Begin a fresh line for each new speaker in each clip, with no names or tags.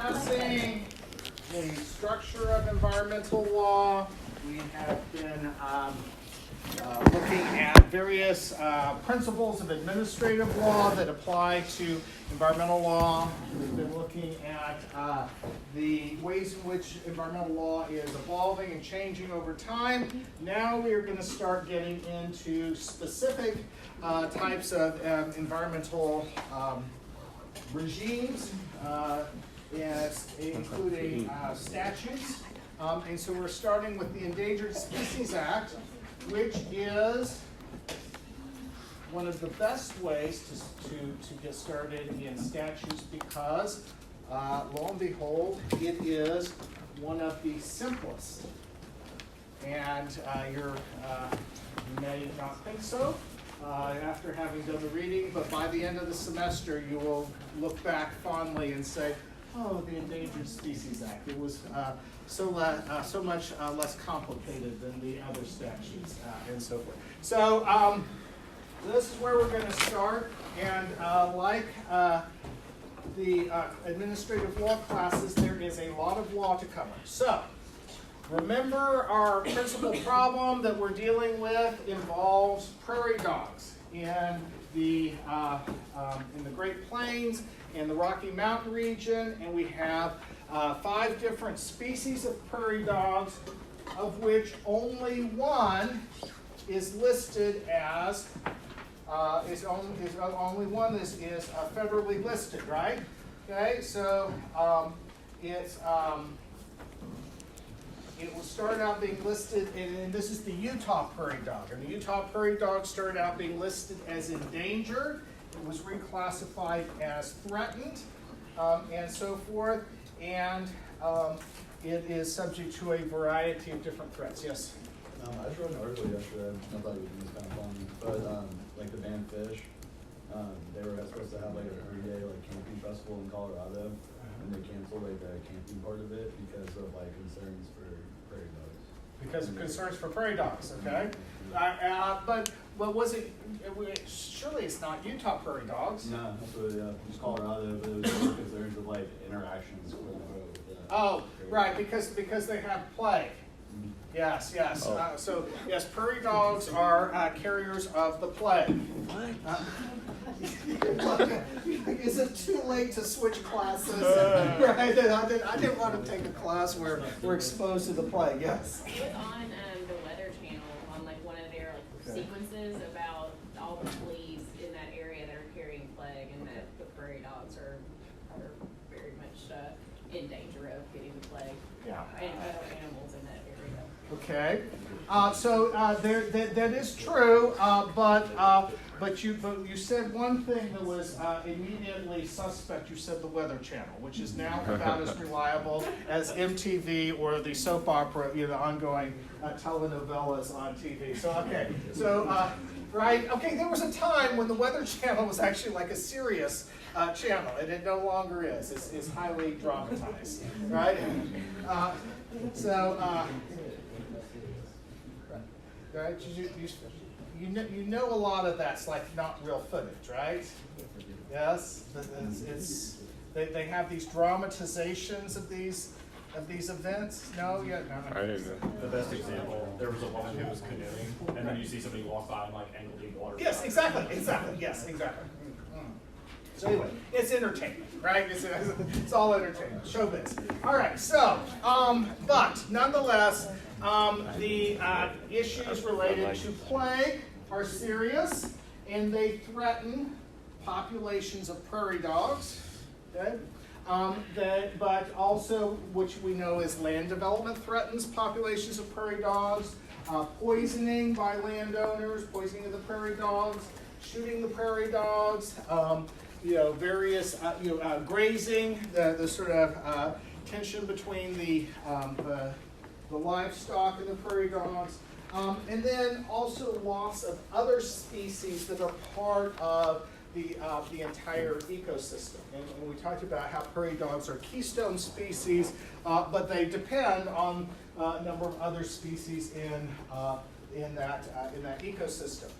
discussing the structure of environmental law. We have been looking at various principles of administrative law that apply to environmental law. We've been looking at the ways in which environmental law is evolving and changing over time. Now we are going to start getting into specific types of environmental regimes, including statutes. And so we're starting with the Endangered Species Act, which is one of the best ways to get started in statutes because, lo and behold, it is one of the simplest. And you may not think so after having done the reading, but by the end of the semester, you will look back fondly and say, oh, the Endangered Species Act. It was so much less complicated than the other statutes and so forth. So this is where we're going to start. And like the administrative law classes, there is a lot of law to cover. So remember, our principal problem that we're dealing with involves prairie dogs in the Great Plains and the Rocky Mountain region, and we have 5 different species of prairie dogs, of which only one is listed as only one is federally listed, right? Okay, so it will start out being listed, and this is the Utah prairie dog. And the Utah prairie dog started out being listed as endangered. It was reclassified as threatened, and so forth. And it is subject to a variety of different threats. Yes?
I just wrote an article yesterday. I thought it was kind of funny. But like the banned fish, they were supposed to have like a 3-day like camping festival in Colorado, and they canceled like the camping part of it because of like concerns for prairie dogs.
Because of concerns for prairie dogs, okay? But was it? Surely it's not Utah prairie dogs.
No, that's what it was Colorado, but it was just concerns of like interactions with
oh, right, because they have plague.
Mm-hmm.
Yes.
Oh.
So yes, prairie dogs are carriers of the plague.
What?
Is it too late to switch classes? Right, I didn't want to take a class where we're exposed to the plague. Yes.
It was on the Weather Channel on like one of their sequences about all the fleas in that area that are carrying plague, and that the prairie dogs are very much in danger of getting the plague.
Yeah.
And other animals in that area.
Okay, so that is true, but you said one thing that was immediately suspect. You said the Weather Channel, which is now about as reliable as MTV or the soap opera, the ongoing telenovelas on TV. So okay, right, okay. There was a time when the Weather Channel was actually like a serious channel, and it no longer is. It's highly dramatized, right? Right, you know a lot of that's like not real footage, right? Yes, they have these dramatizations of these events. No, no.
I didn't know.
The best example, there was a woman who was canoeing, and then you see somebody walk by and like ankle deep water.
Yes, exactly. Yes, exactly. So anyway, it's entertainment, right? It's all entertainment, showbiz. All right, so, but nonetheless, the issues related to plague are serious, and they threaten populations of prairie dogs. Okay, but also, which we know is land development threatens populations of prairie dogs. Poisoning by landowners, poisoning of the prairie dogs, shooting the prairie dogs. Various, grazing, the sort of tension between the livestock and the prairie dogs, and then also loss of other species that are part of the entire ecosystem. And we talked about how prairie dogs are keystone species, but they depend on a number of other species in that ecosystem.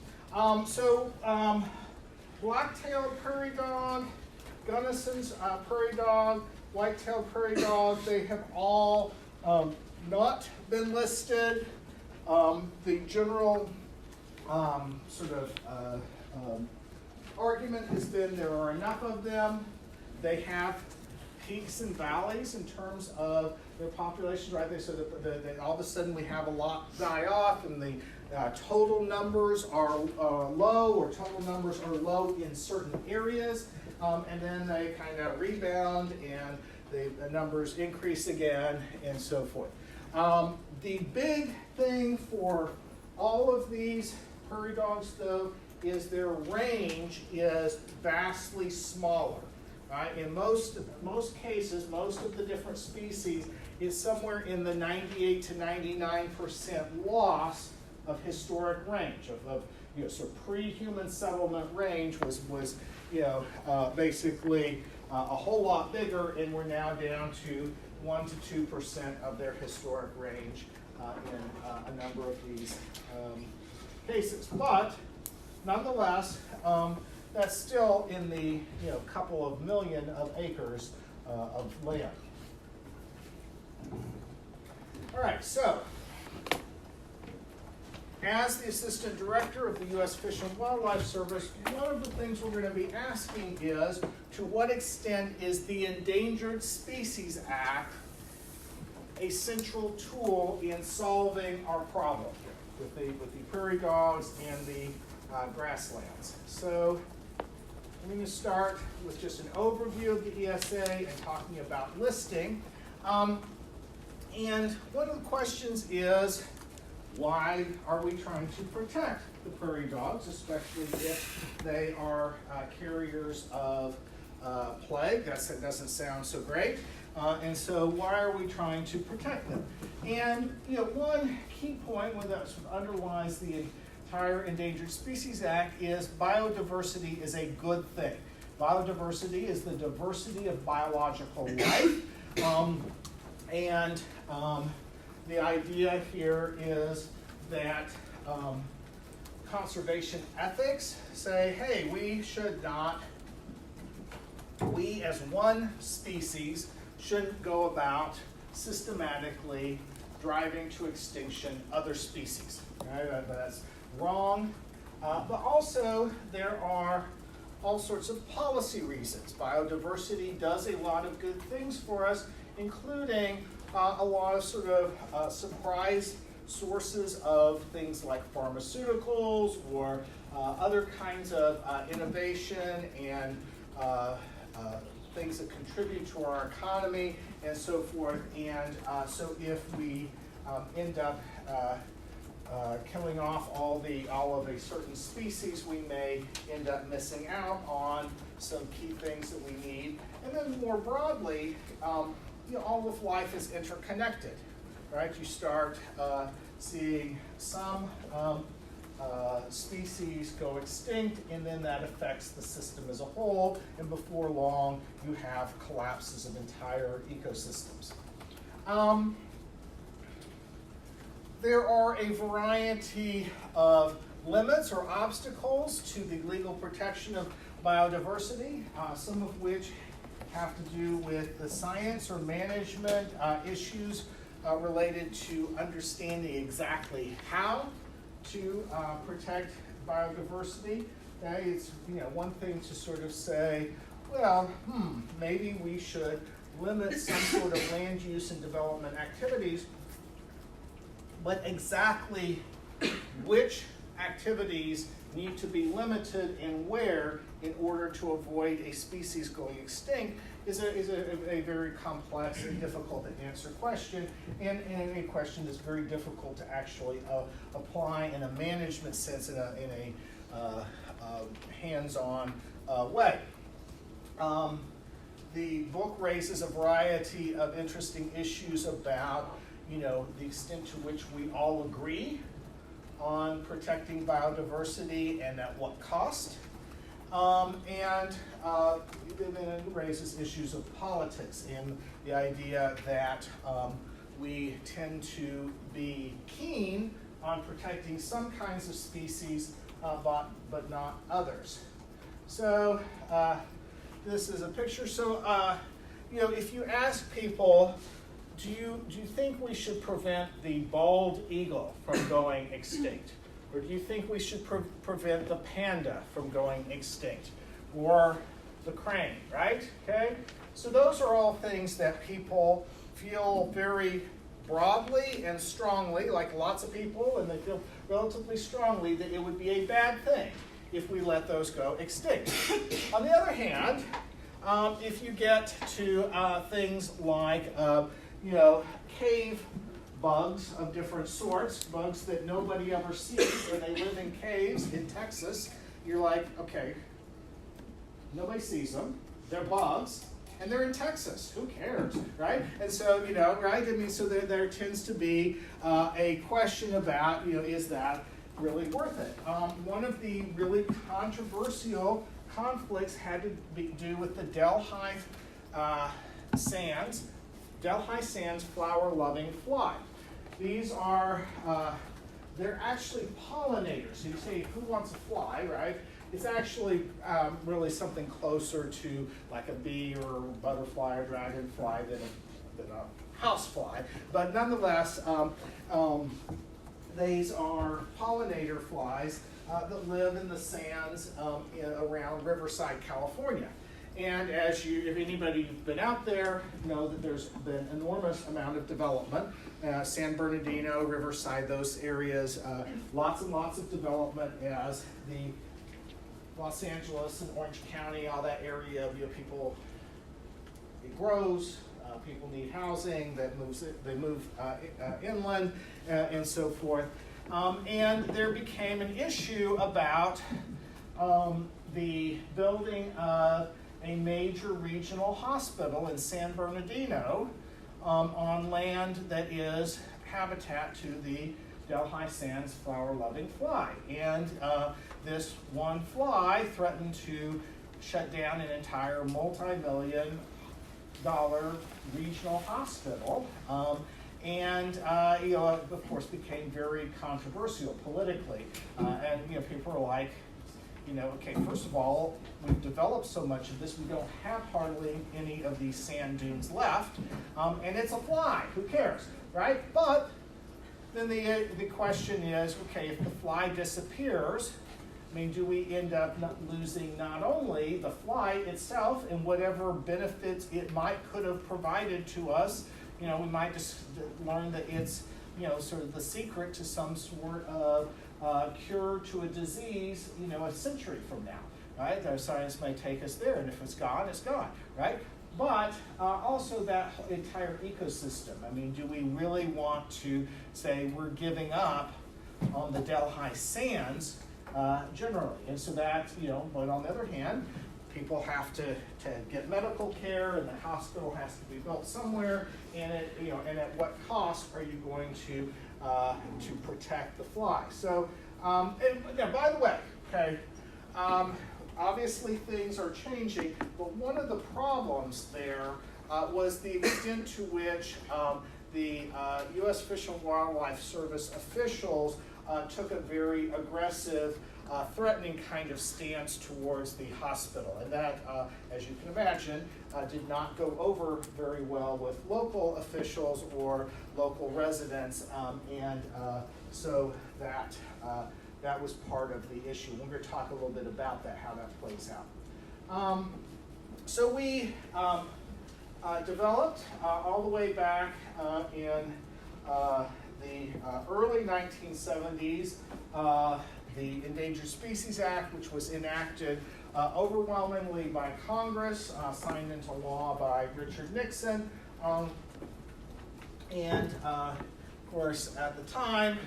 Black-tailed prairie dog Gunnison's prairie dog, white-tailed prairie dog, they have all not been listed. The general sort of argument has been there are enough of them. They have peaks and valleys in terms of their populations, right? So that all of a sudden we have a lot die off, and the total numbers are low, or total numbers are low in certain areas, and then they kind of rebound, and the numbers increase again, and so forth. The big thing for all of these prairie dogs, though, is their range is vastly smaller. Right? In most cases, most of the different species is somewhere in the 98 to 99% loss of historic range, so pre-human settlement range was basically a whole lot bigger, and we're now down to 1 to 2% of their historic range in a number of these cases. But nonetheless, that's still in the couple of million of acres of land. All right, so as the Assistant Director of the U.S. Fish and Wildlife Service, one of the things we're going to be asking is, to what extent is the Endangered Species Act a central tool in solving our problem with the prairie dogs and the grasslands? So I'm going to start with just an overview of the ESA and talking about listing. And one of the questions is, why are we trying to protect the prairie dogs, especially if they are carriers of plague? That doesn't sound so great. And so why are we trying to protect them? And one key point that sort of underlies the entire Endangered Species Act is biodiversity is a good thing. Biodiversity is the diversity of biological life. The idea here is that conservation ethics say, hey, we as one species shouldn't go about systematically driving to extinction other species. Right? That's wrong. But also there are all sorts of policy reasons. Biodiversity does a lot of good things for us, including a lot of sort of surprise sources of things like pharmaceuticals or other kinds of innovation and things that contribute to our economy and so forth. And so if we end up killing off all of a certain species, we may end up missing out on some key things that we need. And then more broadly, all of life is interconnected, right? You start seeing some species go extinct, and then that affects the system as a whole, and before long, you have collapses of entire ecosystems. There are a variety of limits or obstacles to the legal protection of biodiversity, some of which have to do with the science or management issues related to understanding exactly how to protect biodiversity. It's one thing to sort of say, well, maybe we should limit some sort of land use and development activities, but exactly which activities need to be limited and where in order to avoid a species going extinct is a very complex and difficult to answer question, and a question that's very difficult to actually apply in a management sense, in a hands-on way. The book raises a variety of interesting issues about the extent to which we all agree on protecting biodiversity and at what cost. And then it raises issues of politics and the idea that we tend to be keen on protecting some kinds of species, but not others. So this is a picture. So, you know, if you ask people, do you think we should prevent the bald eagle from going extinct? Or do you think we should prevent the panda from going extinct? Or the crane, right? Okay? So those are all things that people feel very broadly and strongly, like lots of people, and they feel relatively strongly that it would be a bad thing if we let those go extinct. On the other hand, if you get to things like, you know, cave bugs of different sorts, bugs that nobody ever sees, or they live in caves in Texas, you're like, okay, nobody sees them, they're bugs, and they're in Texas, who cares, right? And so, you know, right, I mean, so there tends to be a question about, you know, is that really worth it? One of the really controversial conflicts had to do with the Delhi Sands, Delhi Sands flower-loving fly. These are, they're actually pollinators. So you say, who wants a fly, right? It's actually really something closer to like a bee or butterfly or dragonfly than a housefly. But nonetheless, these are pollinator flies that live in the sands around Riverside, California. And if anybody's been out there, know that there's been enormous amount of development. San Bernardino, Riverside, those areas, lots and lots of development as the Los Angeles and Orange County, all that area, you know, people, it grows, people need housing, they move inland, and so forth. And there became an issue about the building of a major regional hospital in San Bernardino on land that is habitat to the Delhi Sands flower-loving fly. And this one fly threatened to shut down an entire multi-million-dollar regional hospital. And you know, of course, became very controversial politically. And you know, people are like, you know, okay, first of all, we've developed so much of this, we don't have hardly any of these sand dunes left, and it's a fly, who cares, right? But then the question is, okay, if the fly disappears, I mean, do we end up losing not only the fly itself and whatever benefits it could have provided to us? You know, we might just learn that it's, you know, sort of the secret to some sort of cure to a disease, you know, a century from now, right? Our science may take us there, and if it's gone, right? But also that entire ecosystem. I mean, do we really want to say we're giving up on the Delhi Sands generally? And so that, you know, but on the other hand, people have to get medical care, and the hospital has to be built somewhere, and you know, and at what cost are you going to protect the fly? So, and yeah, by the way, okay, obviously things are changing, but one of the problems there was the extent to which the U.S. Fish and Wildlife Service officials took a very aggressive, threatening kind of stance towards the hospital. And that, as you can imagine, did not go over very well with local officials or local residents, and so that was part of the issue. We're going to talk a little bit about that, how that plays out. So we developed all the way back in the early 1970s, the Endangered Species Act, which was enacted overwhelmingly by Congress, signed into law by Richard Nixon. And of course, at the time,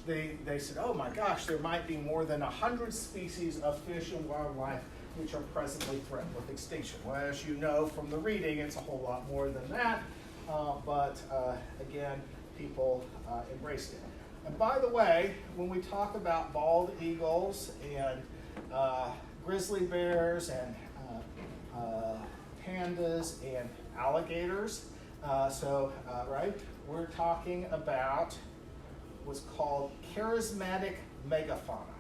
they said, oh my gosh, there might be more than 100 species of fish and wildlife which are presently threatened with extinction. Well, as you know from the reading, it's a whole lot more than that. But again, people embraced it. And by the way, when we talk about bald eagles and grizzly bears and pandas and alligators, right, we're talking about what's called charismatic megafauna.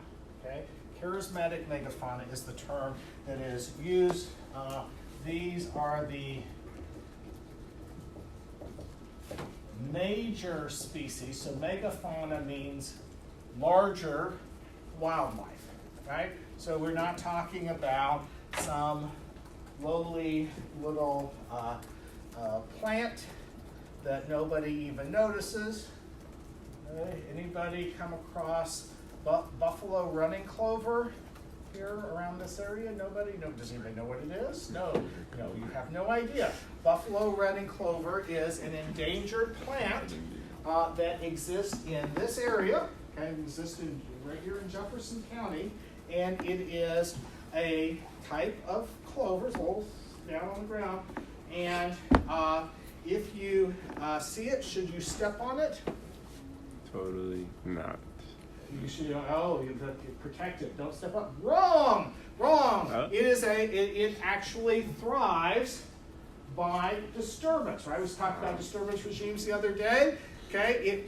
Okay, charismatic megafauna is the term that is used these are the major species. So megafauna means larger wildlife, right? So we're not talking about some lowly little plant that nobody even notices. Anybody come across buffalo running clover here around this area? Nobody? No. Does anybody know what it is? No. No, you have no idea. Buffalo running clover is an endangered plant that exists in this area. Okay, it exists right here in Jefferson County, and it is a type of clover. It's a little down on the ground, and if you see it, should you step on it?
Totally not.
You should, you protect it. Don't step up. Wrong. It actually thrives by disturbance. Right? We was talking about disturbance regimes the other day. Okay.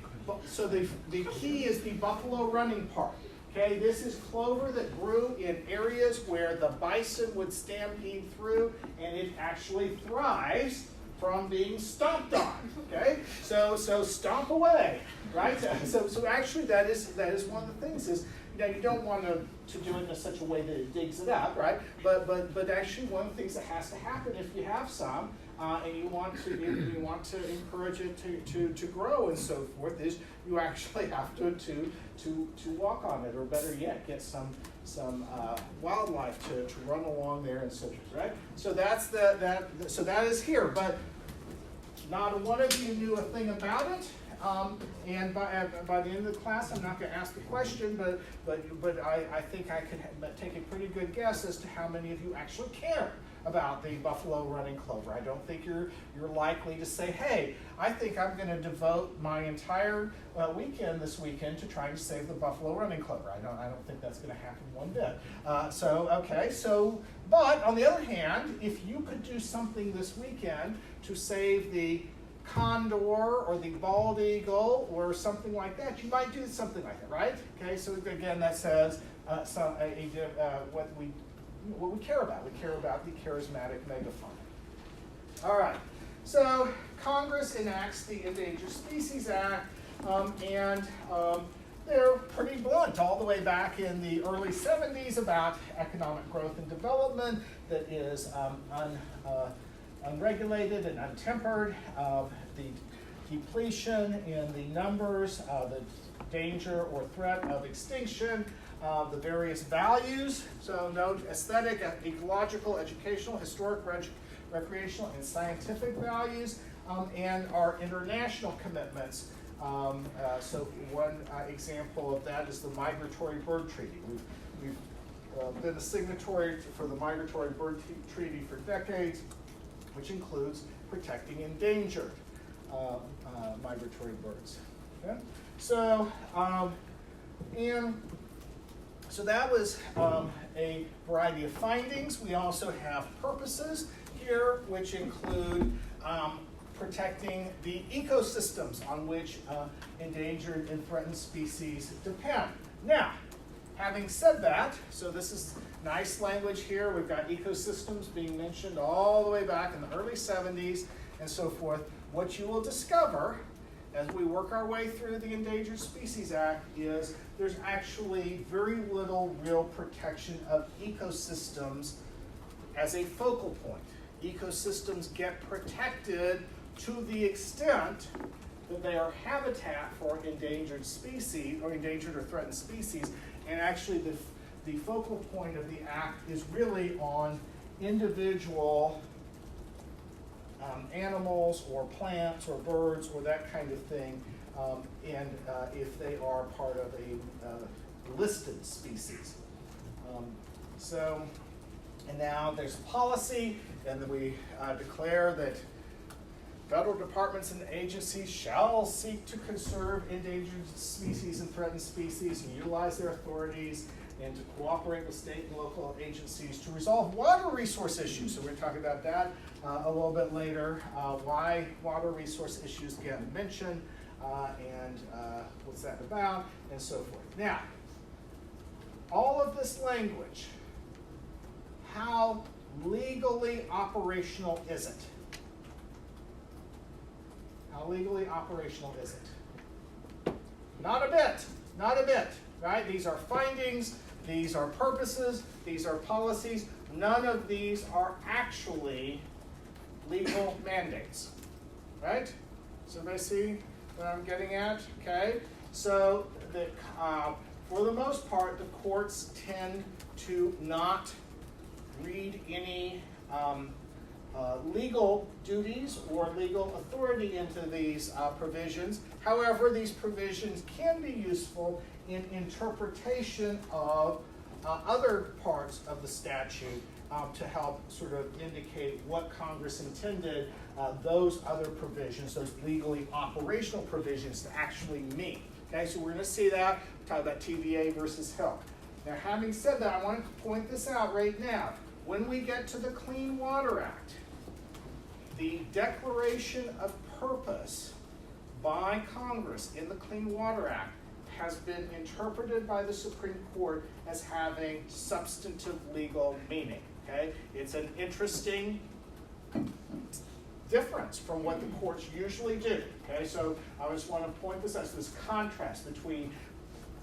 So the key is the buffalo running part. Okay. This is clover that grew in areas where the bison would stampede through, and it actually thrives from being stomped on. Okay. So stomp away. Right? So actually that is one of the things is, you don't want to do it in such a way that it digs it up, right? But actually one of the things that has to happen if you have some and you want to encourage it to grow and so forth is you actually have to walk on it, or better yet, get some wildlife to run along there and so forth, right? So that's so that is here, but not one of you knew a thing about it. And by the end of the class, I'm not going to ask the question, but I think I could take a pretty good guess as to how many of you actually care about the buffalo running clover. I don't think you're likely to say, hey, I think I'm going to devote my entire weekend this weekend to trying to save the buffalo running clover. I don't think that's going to happen one bit. But on the other hand, if you could do something this weekend to save the condor or the bald eagle or something like that, you might do something like that, right? Okay, so again, that says what we care about. We care about the charismatic megafauna. All right, so Congress enacts the Endangered Species Act, and they're pretty blunt all the way back in the early 70s about economic growth and development that is unregulated and untempered, the depletion in the numbers, the danger or threat of extinction, the various values, so note aesthetic, ecological, educational, historic, recreational, and scientific values, and our international commitments. So one example of that is the Migratory Bird Treaty. We've been a signatory for the Migratory Bird Treaty for decades, which includes protecting endangered migratory birds. Okay? So that was a variety of findings. We also have purposes here, which include protecting the ecosystems on which endangered and threatened species depend. Now, having said that, so this is nice language here. We've got ecosystems being mentioned all the way back in the early 70s and so forth. What you will discover as we work our way through the Endangered Species Act is there's actually very little real protection of ecosystems as a focal point. Ecosystems get protected to the extent that they are habitat for endangered species or endangered or threatened species, and actually the focal point of the act is really on individual animals or plants or birds or that kind of thing, and if they are part of a listed species. And now there's policy, and then we declare that federal departments and agencies shall seek to conserve endangered species and threatened species and utilize their authorities and to cooperate with state and local agencies to resolve water resource issues. So we're going to talk about that a little bit later, why water resource issues get mentioned, and what's that about, and so forth. Now, all of this language, how legally operational is it? How legally operational is it? Not a bit, not a bit, right? These are findings, these are purposes, these are policies. None of these are actually legal mandates, right? Does everybody see what I'm getting at? Okay, so for the most part, the courts tend to not read any legal duties or legal authority into these provisions. However, these provisions can be useful in interpretation of other parts of the statute to help sort of indicate what Congress intended those other provisions, those legally operational provisions, to actually mean. Okay, so we're going to see that. We'll talk about TVA versus Hill. Now, having said that, I want to point this out right now. When we get to the Clean Water Act, the declaration of purpose by Congress in the Clean Water Act has been interpreted by the Supreme Court as having substantive legal meaning. Okay? It's an interesting difference from what the courts usually do. Okay? So I just want to point this out. So this contrast between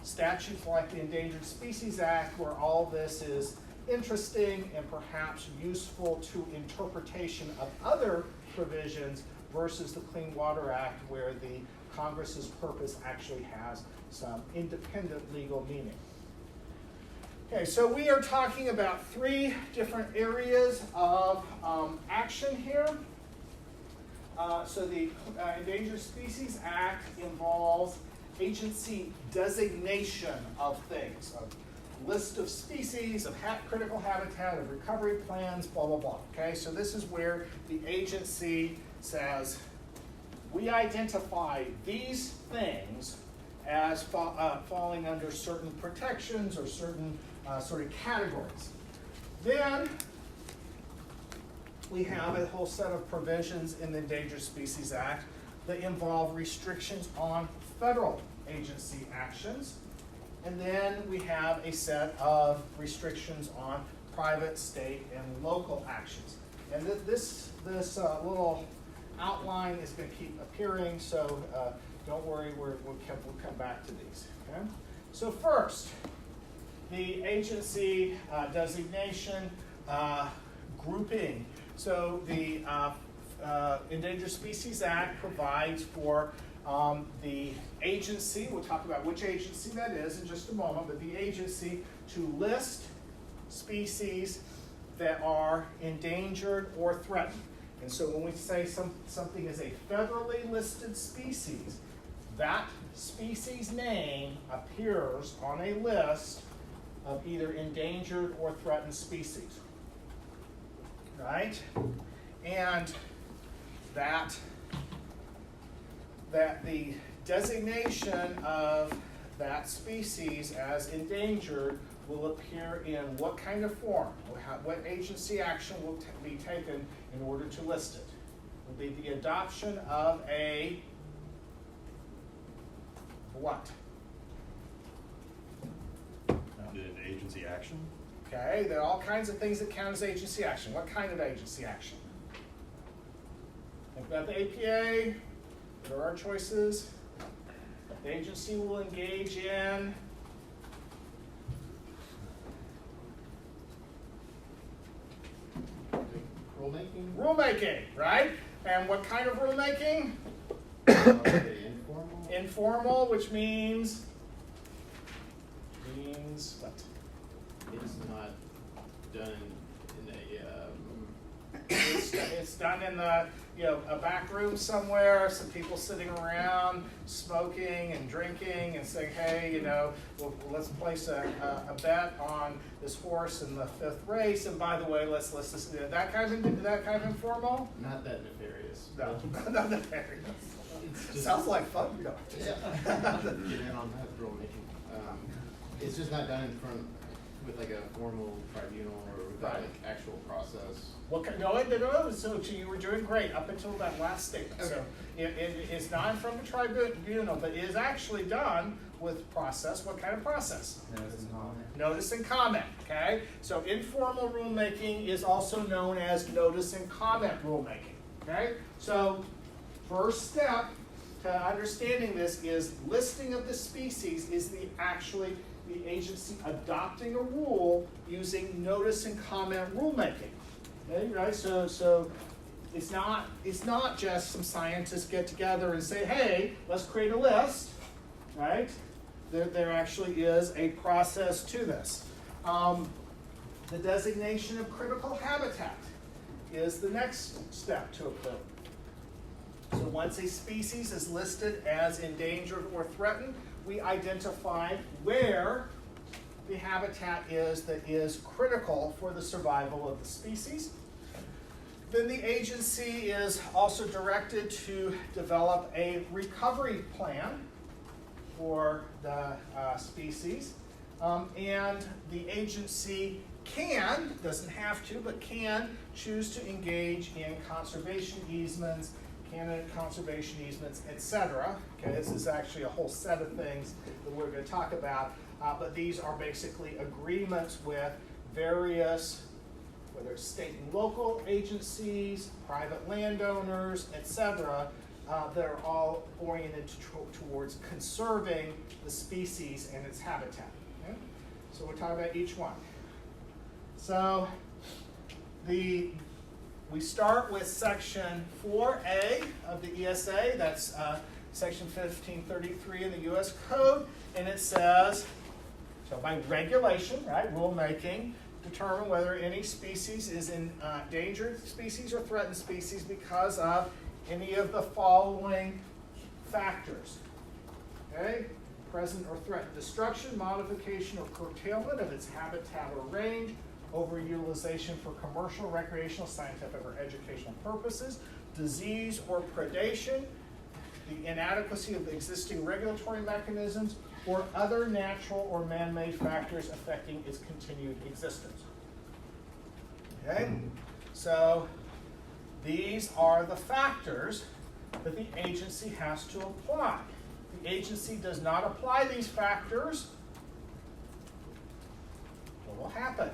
statutes like the Endangered Species Act, where all this is interesting and perhaps useful to interpretation of other provisions, versus the Clean Water Act, where the Congress's purpose actually has some independent legal meaning. Okay, so we are talking about three different areas of action here. So the Endangered Species Act involves agency designation of things, a list of species, of critical habitat, of recovery plans, blah, blah, blah. Okay, so this is where the agency says, we identify these things as falling under certain protections or certain sort of categories. Then we have a whole set of provisions in the Endangered Species Act that involve restrictions on federal agency actions. And then we have a set of restrictions on private, state, and local actions. And this little outline is going to keep appearing, so don't worry, we'll come back to these. Okay? So first, the agency designation grouping. So the Endangered Species Act provides for the agency, we'll talk about which agency that is in just a moment, but the agency to list species that are endangered or threatened. And so when we say something is a federally listed species, that species name appears on a list of either endangered or threatened species. Right? And that the designation of that species as endangered will appear in what kind of form? What agency action will be taken in order to list it? It will be the adoption of a what?
An agency action?
Okay, there are all kinds of things that count as agency action. What kind of agency action? Think about the APA. There are choices. The agency will engage in
Rulemaking?
rulemaking, right? And what kind of rulemaking?
Informal?
Informal, which means what?
It's not done in
It's done in the a back room somewhere, some people sitting around smoking and drinking and saying, hey, let's place a bet on this horse in the 5th race, and by the way, let's that kind of informal.
not that nefarious.
No, not nefarious.
It's just,
Sounds like fun.
yeah. Get in on that rulemaking. It's just not done in front with like a formal tribunal or without
Right.
like actual process.
No, so you were doing great up until that last statement. So
Okay.
it's not from a tribunal, but it is actually done with process. What kind of process?
Notice and comment.
Notice and comment, okay? So informal rulemaking is also known as notice and comment rulemaking, okay? So first step to understanding this is listing of the species is the agency adopting a rule using notice and comment rulemaking. Okay, right? So it's not just some scientists get together and say, hey, let's create a list, right? There actually is a process to this. The designation of critical habitat is the next step to occur. So once a species is listed as endangered or threatened, we identify where the habitat is that is critical for the survival of the species. Then the agency is also directed to develop a recovery plan for the species. And the agency can, doesn't have to, but can choose to engage in conservation easements, candidate conservation easements, etc. Okay, this is actually a whole set of things that we're going to talk about, but these are basically agreements with various, whether it's state and local agencies, private landowners, etc., that are all oriented towards conserving the species and its habitat. Okay? So we'll talk about each one. So we start with section 4A of the ESA, that's section 1533 in the U.S. Code, and it says, so by regulation, right, rulemaking, determine whether any species is endangered species or threatened species because of any of the following factors. Okay? Present or threatened destruction, modification, or curtailment of its habitat or range, overutilization for commercial, recreational, scientific, or educational purposes, disease or predation, the inadequacy of the existing regulatory mechanisms, or other natural or man-made factors affecting its continued existence. Okay? So these are the factors that the agency has to apply. If the agency does not apply these factors, what will happen?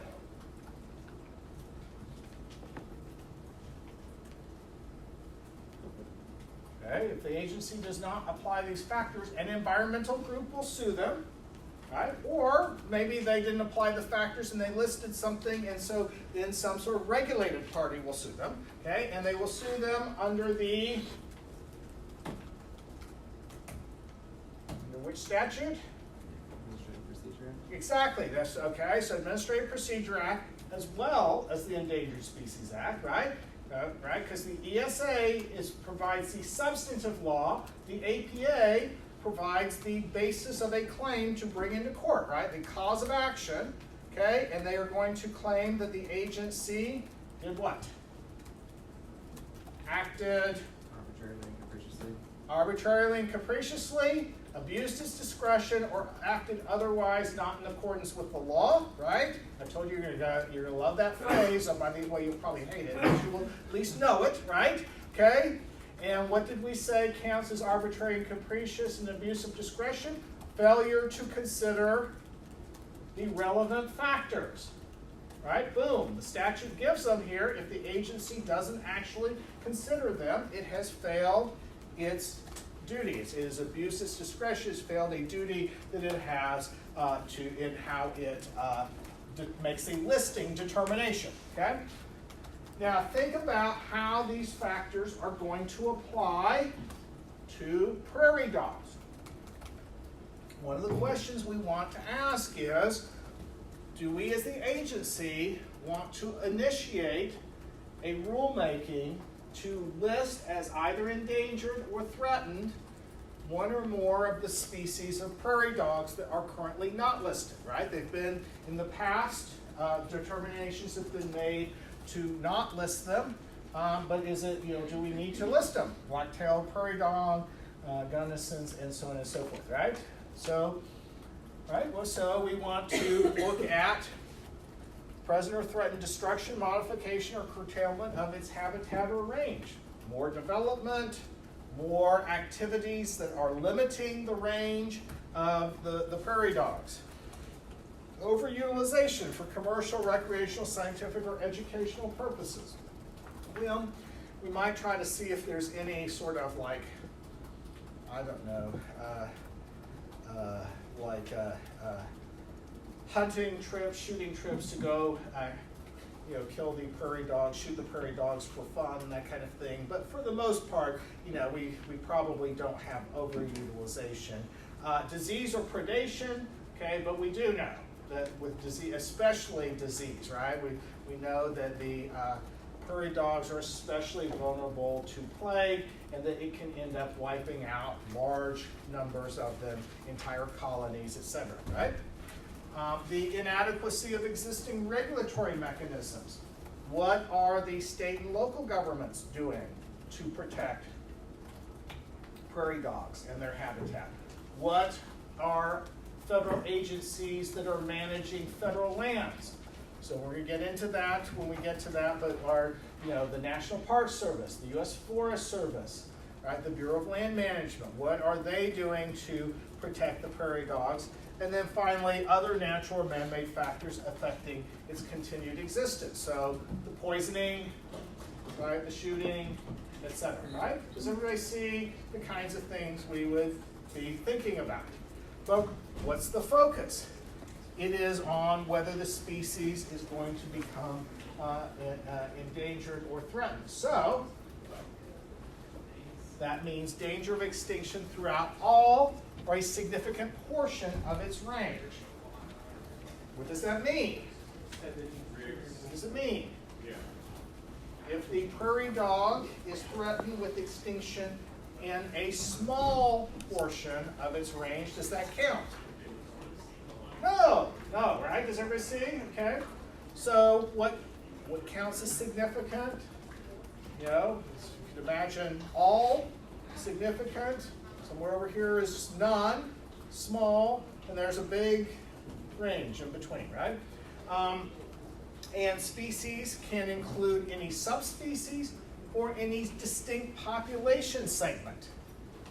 Okay, if the agency does not apply these factors, an environmental group will sue them, right? Or maybe they didn't apply the factors and they listed something, and so then some sort of regulated party will sue them, okay? And they will sue them under which statute?
Administrative Procedure Act.
Exactly, that's okay. So Administrative Procedure Act as well as the Endangered Species Act, right? Right, because the ESA provides the substantive law, the APA provides the basis of a claim to bring into court, right? The cause of action, okay? And they are going to claim that the agency did what? Acted arbitrarily and capriciously, abused its discretion, or acted otherwise not in accordance with the law, right? I told you you're gonna love that phrase. By the way, you'll probably hate it, but you will at least know it, right? Okay? And what did we say counts as arbitrary and capricious and abuse of discretion? Failure to consider the relevant factors, right? Boom. The statute gives them here. If the agency doesn't actually consider them, it has failed its duties. It is abused its discretion, has failed a duty that it has in how it makes a listing determination, okay? Now think about how these factors are going to apply to prairie dogs. One of the questions we want to ask is, do we as the agency want to initiate a rulemaking to list as either endangered or threatened one or more of the species of prairie dogs that are currently not listed, right? They've been, in the past, determinations have been made to not list them, but is it, do we need to list them? Black-tailed prairie dog, Gunnison's, and so on and so forth, right? So, right, well, so we want to look at present or threatened destruction, modification, or curtailment of its habitat or range. More development, more activities that are limiting the range of the prairie dogs. Overutilization for commercial, recreational, scientific, or educational purposes. Well, we might try to see if there's any sort of like, I don't know, hunting trips, shooting trips to go, kill the prairie dogs, shoot the prairie dogs for fun and that kind of thing. But for the most part, we probably don't have overutilization. Disease or predation, okay, but we do know that with disease, especially disease, right? We know that the prairie dogs are especially vulnerable to plague, and that it can end up wiping out large numbers of them, entire colonies, etc., right? The inadequacy of existing regulatory mechanisms. What are the state and local governments doing to protect prairie dogs and their habitat? What are federal agencies that are managing federal lands? So we're going to get into that when we get to that, but the National Park Service, the U.S. Forest Service, right, the Bureau of Land Management, what are they doing to protect the prairie dogs? And then finally, other natural or man-made factors affecting its continued existence. So the poisoning, right, the shooting, etc., right? Does everybody see the kinds of things we would be thinking about? But what's the focus? It is on whether the species is going to become endangered or threatened. So that means danger of extinction throughout all or a significant portion of its range. What does that mean? What does it mean? If the prairie dog is threatened with extinction in a small portion of its range, does that count? No, right? Does everybody see? Okay. So what counts as significant? You can imagine all significant. Somewhere over here is none, small, and there's a big range in between, right? And species can include any subspecies or any distinct population segment.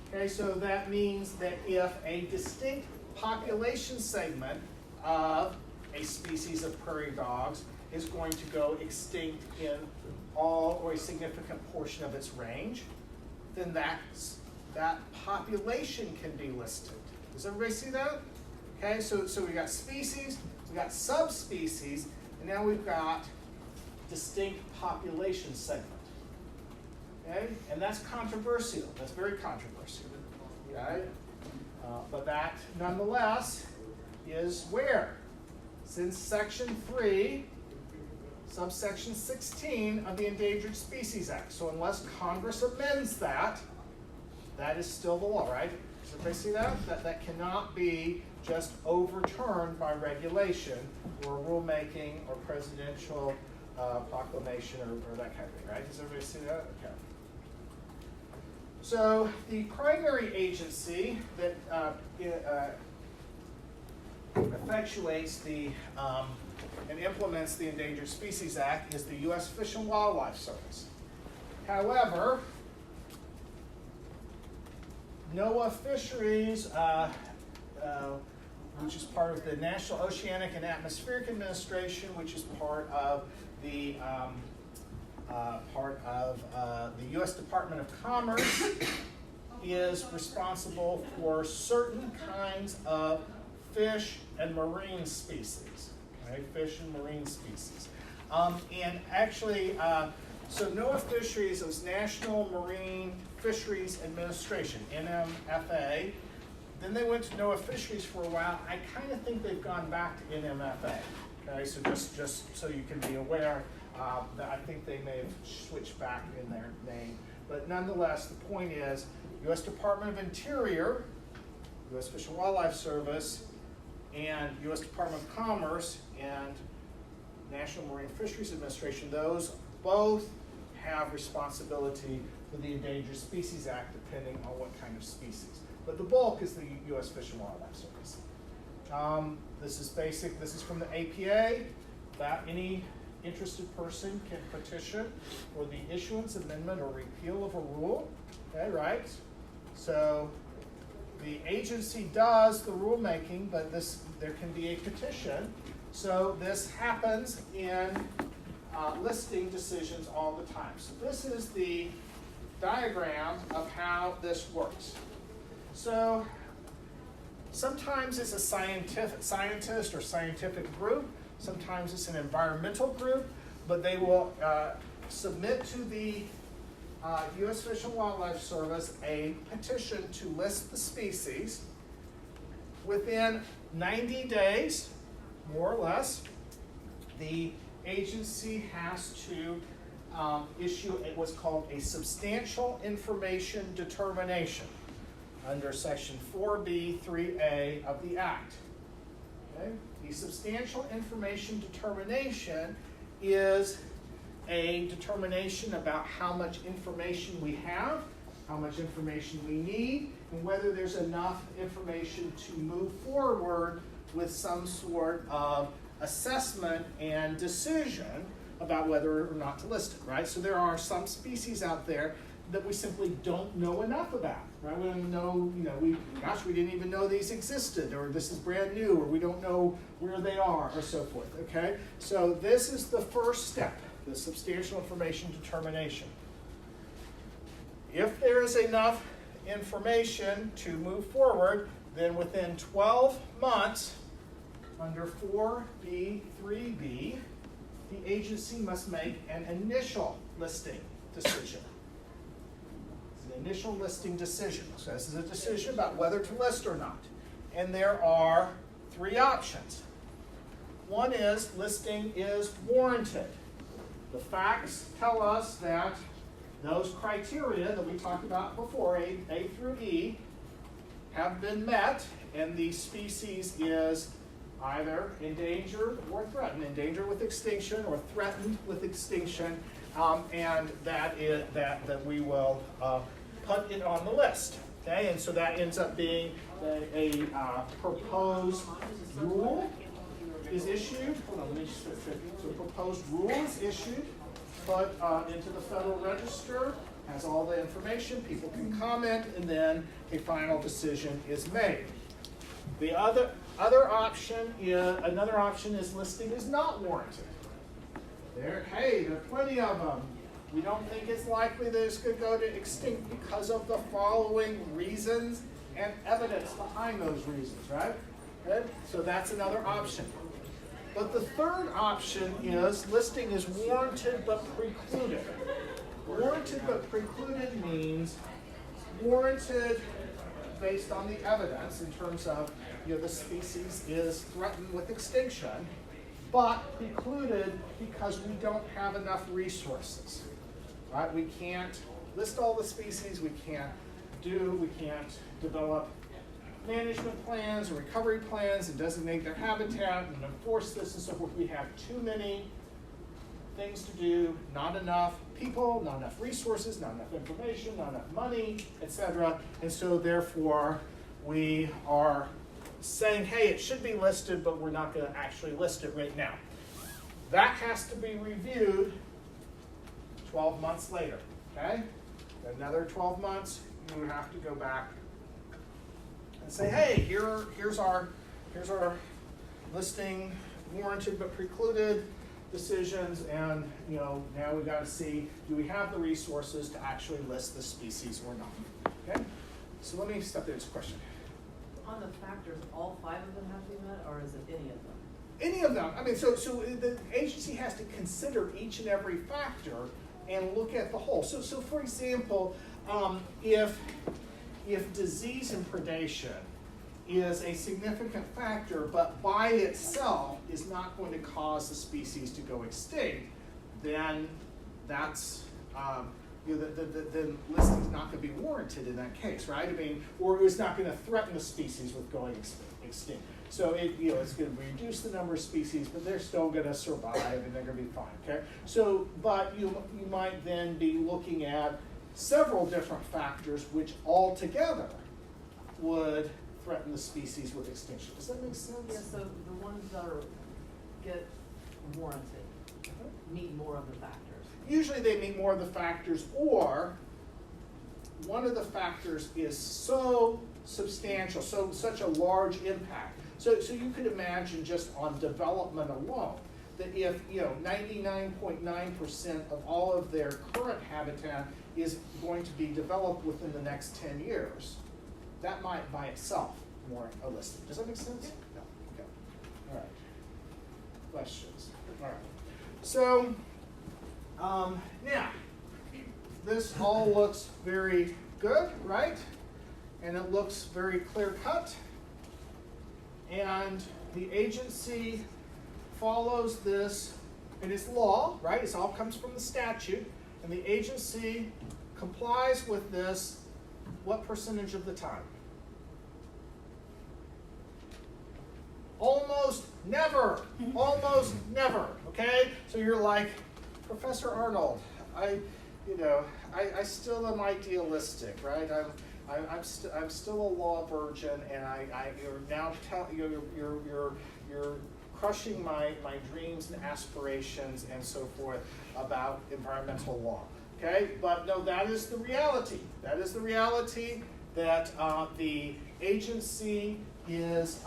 Okay, so that means that if a distinct population segment of a species of prairie dogs is going to go extinct in all or a significant portion of its range, then that population can be listed. Does everybody see that? Okay, so we got species, we got subspecies, and now we've got distinct population segment. Okay, and that's controversial. That's very controversial. Okay, but that nonetheless is where? Since Section 3, subsection 16 of the Endangered Species Act. So unless Congress amends that, that is still the law, right? Does everybody see that? That cannot be just overturned by regulation or rulemaking or presidential proclamation or that kind of thing, right? Does everybody see that? Okay. So the primary agency that effectuates and implements the Endangered Species Act is the U.S. Fish and Wildlife Service. However, NOAA Fisheries, which is part of the National Oceanic and Atmospheric Administration, which is part of the U.S. Department of Commerce, is responsible for certain kinds of fish and marine species. Okay, fish and marine species. And actually, so NOAA Fisheries is National Marine Fisheries Administration, NMFA. Then they went to NOAA Fisheries for a while. I kind of think they've gone back to NMFA. Okay, so just so you can be aware, that I think they may have switched back in their name. But nonetheless, the point is, U.S. Department of Interior, U.S. Fish and Wildlife Service, and U.S. Department of Commerce and National Marine Fisheries Administration, those both have responsibility for the Endangered Species Act, depending on what kind of species. But the bulk is the U.S. Fish and Wildlife Service. This is basic. This is from the APA. That any interested person can petition for the issuance, amendment, or repeal of a rule. Okay, right? So the agency does the rulemaking, but there can be a petition. So this happens in listing decisions all the time. So this is the diagram of how this works. So sometimes it's a scientist or scientific group. Sometimes it's an environmental group, but they will submit to the U.S. Fish and Wildlife Service a petition to list the species. Within 90 days, more or less, the agency has to issue what's called a substantial information determination under section 4B3A of the Act. Okay? The substantial information determination is a determination about how much information we have, how much information we need, and whether there's enough information to move forward with some sort of assessment and decision about whether or not to list it, right? So there are some species out there that we simply don't know enough about, right? We don't know, we didn't even know these existed, or this is brand new, or we don't know where they are, or so forth, okay? So this is the first step, the substantial information determination. If there is enough information to move forward, then within 12 months, under 4B3B, the agency must make an initial listing decision. It's an initial listing decision. So this is a decision about whether to list or not. And there are 3 options. One is listing is warranted. The facts tell us that those criteria that we talked about before, A through E, have been met, and the species is either endangered or threatened, endangered with extinction or threatened with extinction, and that we will put it on the list. Okay, and so that ends up being a proposed rule is issued. Hold on, let me just so a proposed rule is issued, put into the Federal Register, has all the information, people can comment, and then a final decision is made. The another option is listing is not warranted. There are plenty of them. We don't think it's likely that it's going to go to extinct because of the following reasons and evidence behind those reasons, right? Okay? So that's another option. But the third option is listing is warranted but precluded. Warranted but precluded means warranted based on the evidence in terms of the species is threatened with extinction, but precluded because we don't have enough resources. Right? We can't list all the species, we can't develop management plans or recovery plans and designate their habitat and enforce this and so forth. We have too many things to do, not enough people, not enough resources, not enough information, not enough money, etc. And so therefore we are saying, hey, it should be listed, but we're not going to actually list it right now. That has to be reviewed 12 months later, okay? Another 12 months, you would have to go back and say, hey, here's our listing warranted but precluded decisions, and now we got to see, do we have the resources to actually list the species or not? Okay? So let me step through this question.
On the factors, all 5 of them have to be met, or is it any of them?
Any of them. I mean, so the agency has to consider each and every factor and look at the whole. So for example, if disease and predation is a significant factor, but by itself is not going to cause the species to go extinct, then that's the listing's not going to be warranted in that case, right? I mean, or it's not going to threaten the species with going extinct. So it's going to reduce the number of species, but they're still going to survive and they're going to be fine. Okay. So, but you might then be looking at several different factors which altogether would threaten the species with extinction. Does that make sense?
Yeah. So the ones that get warranted, meet more of the factors.
Usually they meet more of the factors, or one of the factors is so substantial, such a large impact. So you could imagine just on development alone, that if 99.9% of all of their current habitat is going to be developed within the next 10 years, that might by itself warrant a listing. Does that make sense? No. Okay. All right. Questions? All right. So now, this all looks very good, right? And it looks very clear-cut. And the agency follows this, and it's law, right? It all comes from the statute. And the agency complies with this what percentage of the time? Almost never. Almost never. Okay? So you're like, Professor Arnold, I still am idealistic, right? I'm still a law virgin, and you're now you're crushing my dreams and aspirations and so forth about environmental law. Okay, but no, that is the reality. That is the reality that the agency is.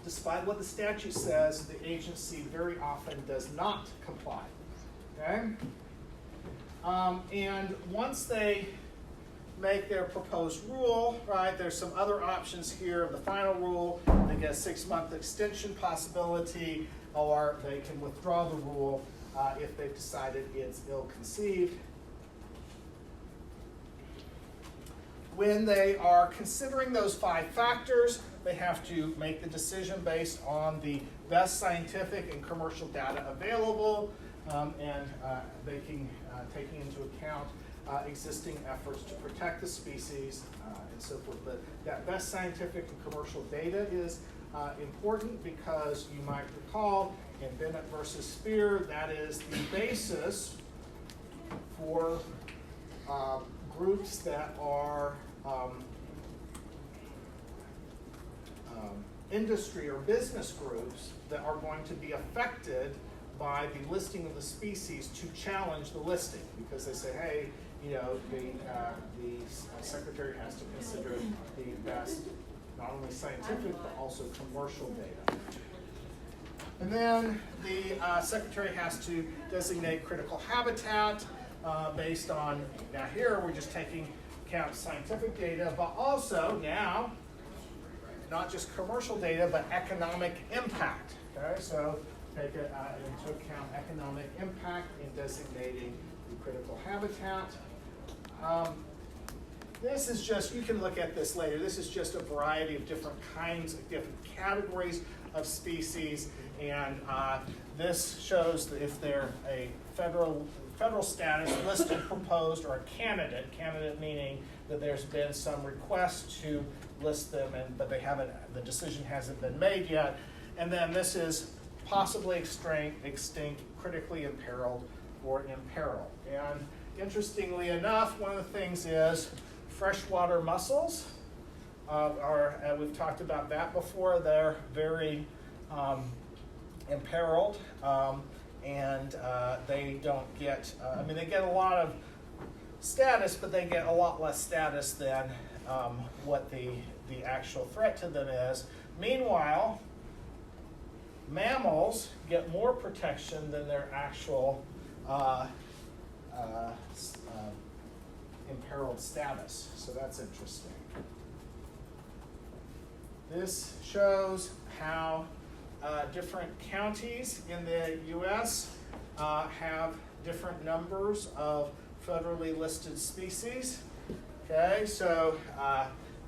Despite what the statute says, the agency very often does not comply. Okay? And once they make their proposed rule, right, there's some other options here of the final rule. They get a 6-month extension possibility, or they can withdraw the rule if they've decided it's ill-conceived. When they are considering those 5 factors, they have to make the decision based on the best scientific and commercial data available, and taking into account existing efforts to protect the species and so forth. But that best scientific and commercial data is important because you might recall in Bennett versus Spear, that is the basis for groups that are industry or business groups that are going to be affected by the listing of the species to challenge the listing, because they say, hey, the secretary has to consider the best, not only scientific, but also commercial data. And then the secretary has to designate critical habitat based on, now here we're just taking account scientific data, but also now, not just commercial data, but economic impact. Okay, so take into account economic impact in designating the critical habitat. This is just, you can look at this later, this is just a variety of different kinds, of different categories of species, and this shows that if they're a federal status, listed, proposed, or a candidate meaning that there's been some request to list them, but the decision hasn't been made yet. And then this is possibly extinct, critically imperiled, or imperiled. And interestingly enough, one of the things is freshwater mussels we've talked about that before. They're very imperiled, and they don't get, they get a lot of status, but they get a lot less status than what the actual threat to them is. Meanwhile, mammals get more protection than their actual imperiled status. So that's interesting. This shows how different counties in the U.S. Have different numbers of federally listed species. Okay, so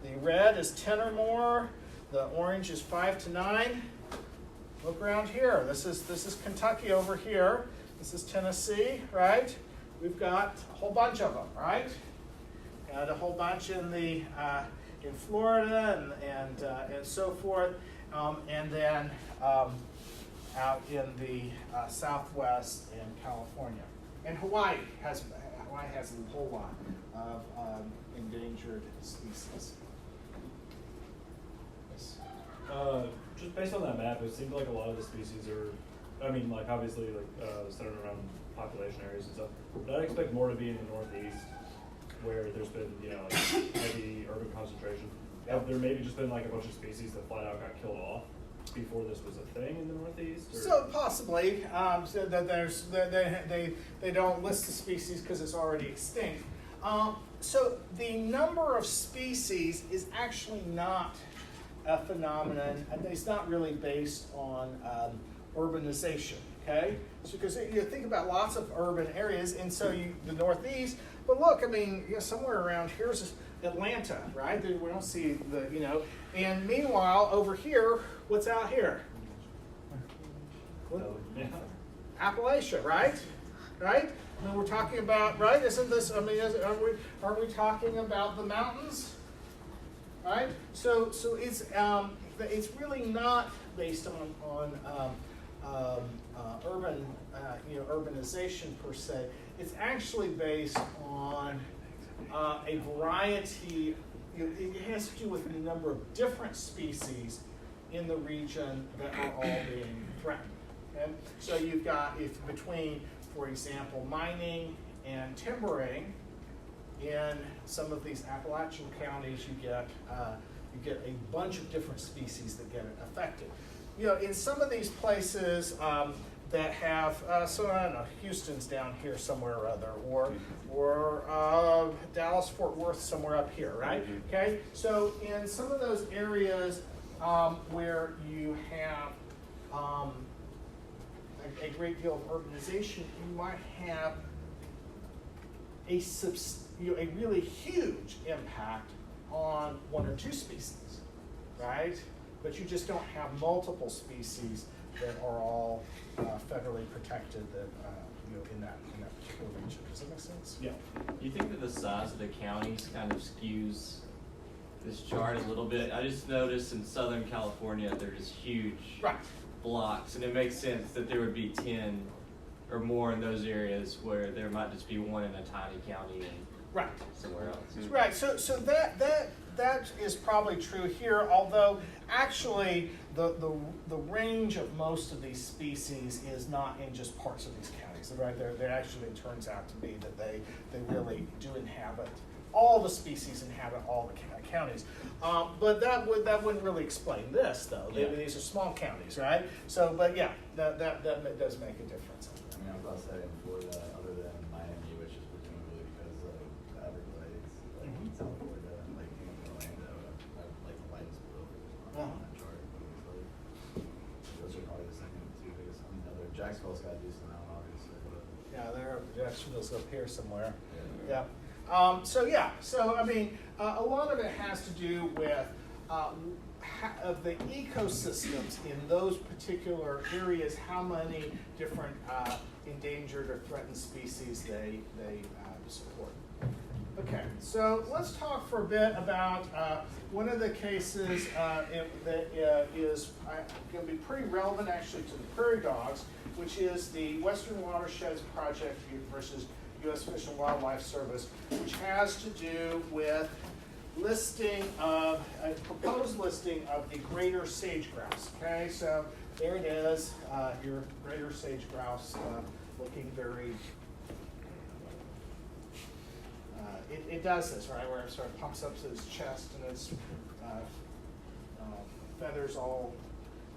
the red is 10 or more, the orange is 5 to 9. Look around here. This is Kentucky over here. This is Tennessee, right? We've got a whole bunch of them, right? Got a whole bunch in Florida and so forth, and then out in the Southwest and California, and Hawaii has a whole lot of endangered species. Yes.
Just based on that map, it seemed like a lot of the species are, I mean, like obviously like centered around population areas and stuff. But I'd expect more to be in the Northeast, where there's been, you know, like heavy urban concentration. Have there maybe just been like a bunch of species that flat out got killed off before this was a thing in the Northeast? Or?
So possibly, so that they don't list the species because it's already extinct. So the number of species is actually not a phenomenon, and it's not really based on urbanization. Okay, so because you think about lots of urban areas, and so the Northeast. But look, I mean, somewhere around here's Atlanta, right? We don't see the, and meanwhile over here, what's out here?
Yeah.
Appalachia, right? Right? I mean, we're talking about, right? Isn't this? I mean, aren't we talking about the mountains? Right? So it's really not based on urban urbanization per se. It's actually based on a variety. It has to do with the number of different species in the region that are all being threatened. Okay? So you've got, if between, for example, mining and timbering, in some of these Appalachian counties, you get a bunch of different species that get affected. In some of these places that have, so I don't know, Houston's down here somewhere or other, or Dallas, Fort Worth somewhere up here, right? Okay, so in some of those areas where you have a great deal of urbanization, you might have a really huge impact on one or two species, right? But you just don't have multiple species that are all federally protected that in that particular region. Does that make sense?
Yeah.
Do you think that the size of the counties kind of skews this chart a little bit? I just noticed in Southern California they're just huge
Right.
blocks, and it makes sense that there would be 10 or more in those areas where there might just be one in a tiny county and
Right.
somewhere else.
Right. So that is probably true here. Although actually the range of most of these species is not in just parts of these counties. Right. There actually it turns out to be that they really do inhabit. All the species inhabit all the counties, but that wouldn't really explain this though.
Yeah.
These are small counties, right? So, but yeah, that does make a difference.
I mean, I was about to say in Florida, other than Miami, which is presumably because of the Everglades, like South Florida, like Orlando, like the lightest blue on that chart. Those are probably the second two biggest. I mean, Jacksonville's got a decent amount, obviously, but
Yeah, Jacksonville's up here somewhere.
yeah.
Yeah. So I mean, a lot of it has to do with of the ecosystems in those particular areas, how many different endangered or threatened species they support. Okay, so let's talk for a bit about one of the cases that is going to be pretty relevant actually to the prairie dogs, which is the Western Watersheds Project versus U.S. Fish and Wildlife Service, which has to do with a proposed listing of the greater sage grouse. Okay, so there it is, your greater sage grouse looking very, it does this, right, where it sort of pumps up to its chest and its feathers all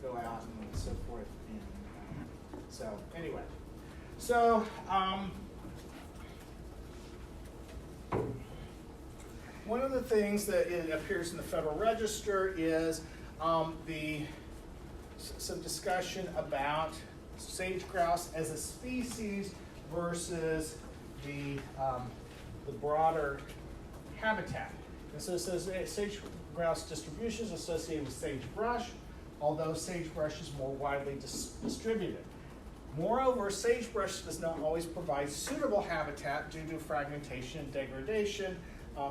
go out and so forth. And, so anyway, so one of the things that appears in the Federal Register is some discussion about sage grouse as a species versus the broader habitat. And so it says sage grouse distribution is associated with sagebrush, although sagebrush is more widely distributed. Moreover, sagebrush does not always provide suitable habitat due to fragmentation and degradation.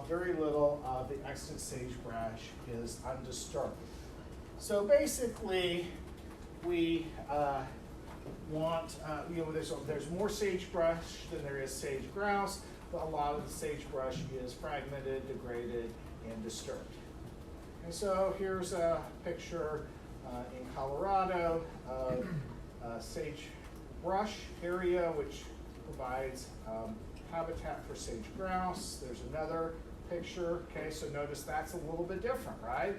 Very little of the extant sagebrush is undisturbed. So basically, we want, there's more sagebrush than there is sage grouse, but a lot of the sagebrush is fragmented, degraded, and disturbed. And so here's a picture in Colorado of sagebrush area, which provides habitat for sage grouse. There's another picture. Okay, so notice that's a little bit different, right?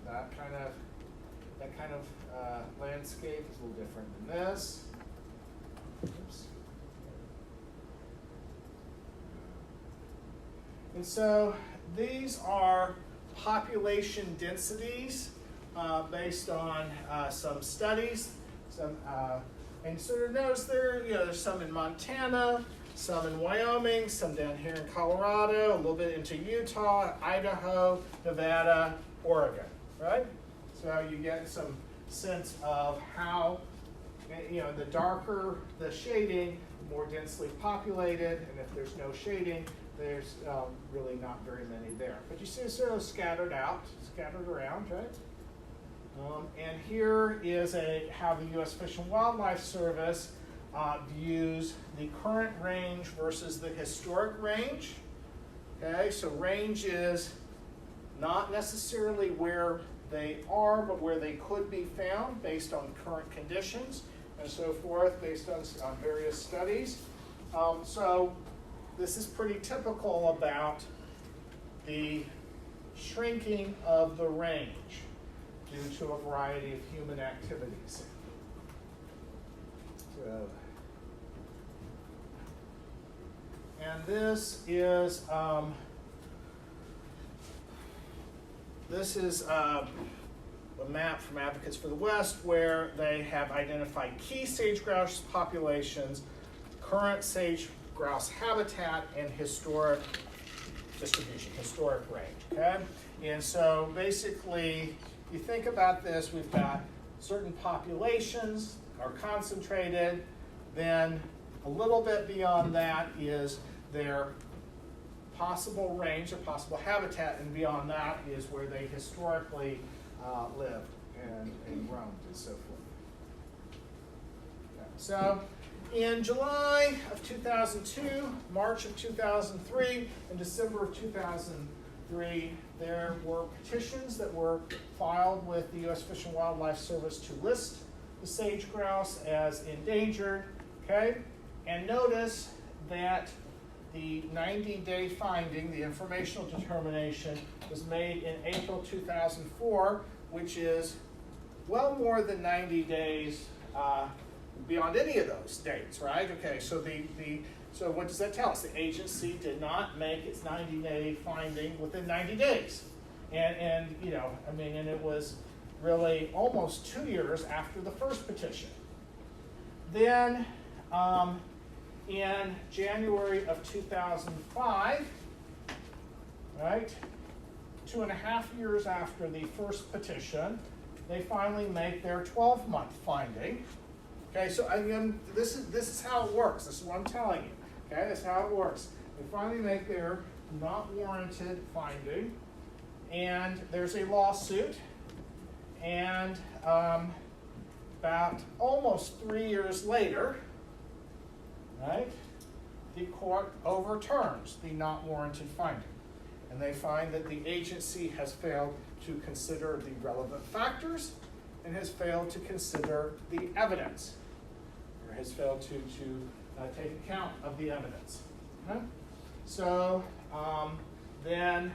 That kind of landscape is a little different than this. Oops. And so these are population densities based on some studies. And sort of notice there's some in Montana, some in Wyoming, some down here in Colorado, a little bit into Utah, Idaho, Nevada, Oregon, right? So you get some sense of how, the darker the shading, the more densely populated, and if there's no shading, there's really not very many there. But you see it's sort of scattered around, right? And here is how the U.S. Fish and Wildlife Service views the current range versus the historic range. Okay, so range is not necessarily where they are, but where they could be found based on current conditions and so forth, based on various studies. So this is pretty typical about the shrinking of the range due to a variety of human activities. So, and this is a map from Advocates for the West where they have identified key sage grouse populations, current sage grouse habitat, and historic distribution, historic range, okay? And so basically, you think about this, we've got certain populations are concentrated, then a little bit beyond that is their possible range or possible habitat, and beyond that is where they historically lived and roamed and so forth. So in July of 2002, March of 2003, and December of 2003, there were petitions that were filed with the U.S. Fish and Wildlife Service to list the sage grouse as endangered, okay? And notice that the 90-day finding, the informational determination, was made in April 2004, which is well more than 90 days beyond any of those dates, right? Okay, so so what does that tell us? The agency did not make its 90-day finding within 90 days. And it was really almost 2 years after the first petition. Then in January of 2005, right, 2.5 years after the first petition, they finally make their 12-month finding. Okay, so again, this is how it works. This is what I'm telling you. Okay, that's how it works. They finally make their not warranted finding, and there's a lawsuit, and about almost 3 years later, right, the court overturns the not warranted finding, and they find that the agency has failed to consider the relevant factors and has failed to consider the evidence, or has failed to take account of the evidence. Okay? So then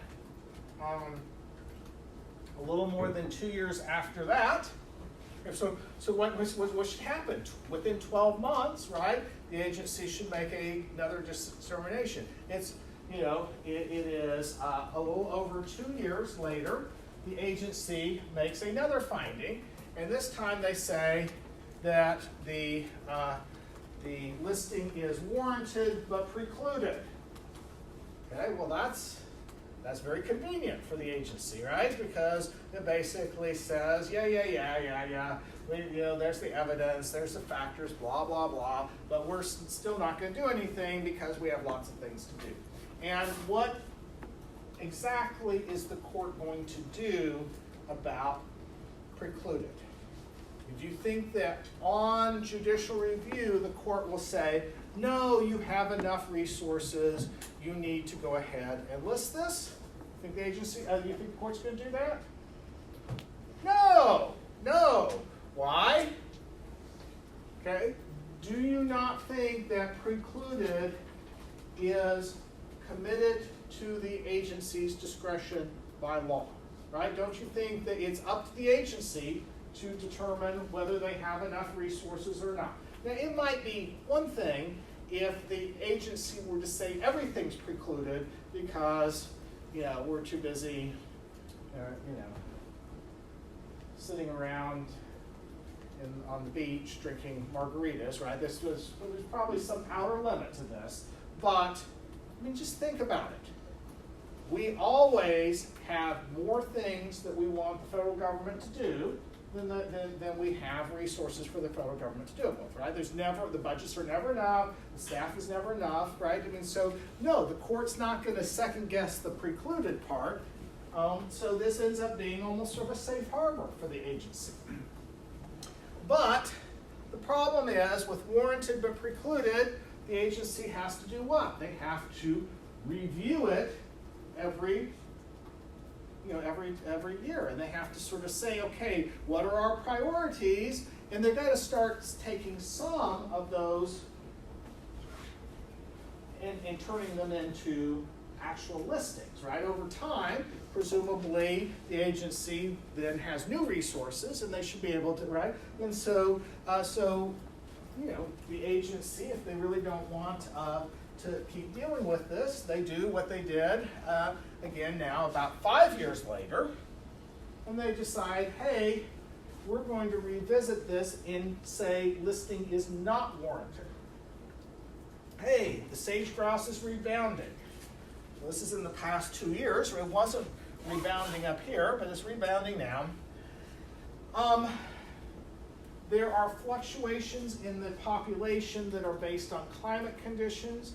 a little more than 2 years after that, so what should happen? Within 12 months, right, the agency should make another determination. It is a little over 2 years later, the agency makes another finding, and this time they say that the listing is warranted but precluded. Okay, well that's very convenient for the agency, right? Because it basically says, yeah. There's the evidence, there's the factors, blah, blah, blah, but we're still not going to do anything because we have lots of things to do. And what exactly is the court going to do about precluded? Do you think that on judicial review, the court will say, no, you have enough resources, you need to go ahead and list this? Think the agency, you think the court's gonna do that? No, no. Why? Okay, do you not think that precluded is committed to the agency's discretion by law, right? Don't you think that it's up to the agency to determine whether they have enough resources or not? Now, it might be one thing if the agency were to say everything's precluded because, we're too busy, sitting around on the beach drinking margaritas, right? There's probably some outer limit to this, but just think about it. We always have more things that we want the federal government to do than we have resources for the federal government to do it with, right? The budgets are never enough, the staff is never enough, right? So no, the court's not going to second guess the precluded part. So this ends up being almost sort of a safe harbor for the agency. But the problem is, with warranted but precluded, the agency has to do what? They have to review it every year, and they have to sort of say, okay, what are our priorities? And they've got to start taking some of those and turning them into actual listings, right? Over time, presumably, the agency then has new resources, and they should be able to, right? And so the agency, if they really don't want to keep dealing with this, they do what they did, again now about 5 years later, and they decide, hey, we're going to revisit this and say listing is not warranted. Hey, the sage grouse is rebounding. Well, this is in the past 2 years, or it wasn't rebounding up here, but it's rebounding now. There are fluctuations in the population that are based on climate conditions,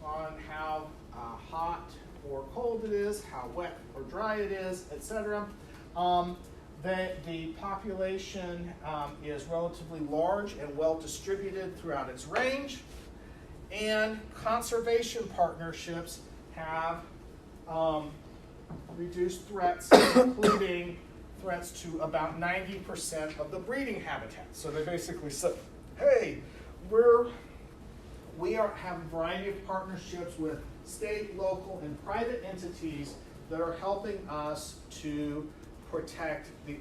on how hot or cold it is, how wet or dry it is, etc. The population is relatively large and well distributed throughout its range, and conservation partnerships have reduced threats, including threats to about 90% of the breeding habitat. So they basically said, hey, we have a variety of partnerships with state, local, and private entities that are helping us to protect the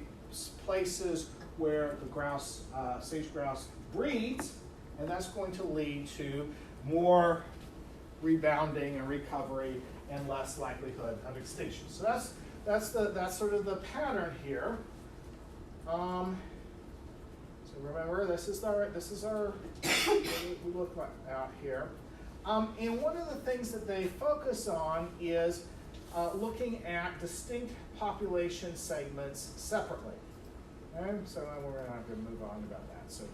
places where the sage grouse breeds, and that's going to lead to more rebounding and recovery and less likelihood of extinction. So that's sort of the pattern here. So remember, this is our we look out here. And one of the things that they focus on is looking at distinct population segments separately. Okay? So we're not going to move on about that. So,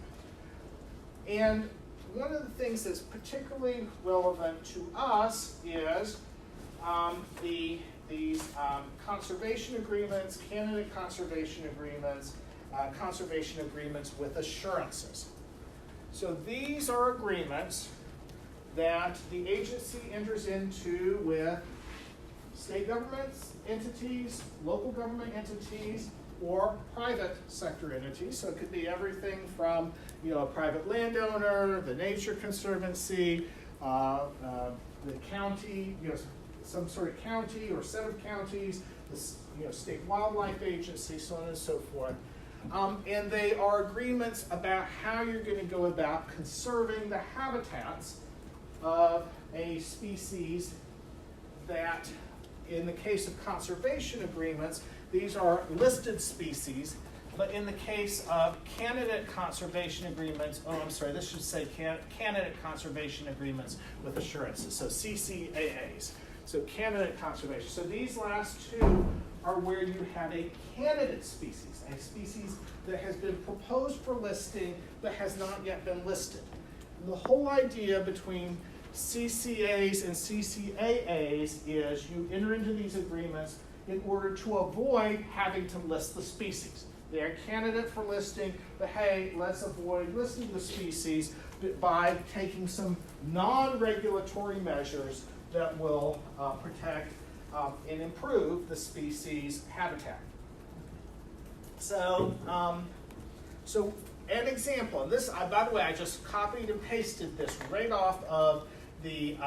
and one of the things that's particularly relevant to us is these conservation agreements, candidate conservation agreements with assurances. So these are agreements that the agency enters into with state governments, entities, local government entities, or private sector entities. So it could be everything from a private landowner, the Nature Conservancy, the county, some sort of county or set of counties, the state wildlife agency, so on and so forth. And they are agreements about how you're going to go about conserving the habitats of a species that, in the case of conservation agreements, these are listed species, but in the case of candidate conservation agreements, this should say candidate conservation agreements with assurances, so CCAAs. So candidate conservation. So these last two are where you have a candidate species, a species that has been proposed for listing but has not yet been listed. And the whole idea between CCAs and CCAAs is you enter into these agreements in order to avoid having to list the species. They're a candidate for listing, but hey, let's avoid listing the species by taking some non-regulatory measures that will protect and improve the species habitat. So, so an example, and this, by the way, I just copied and pasted this right off of the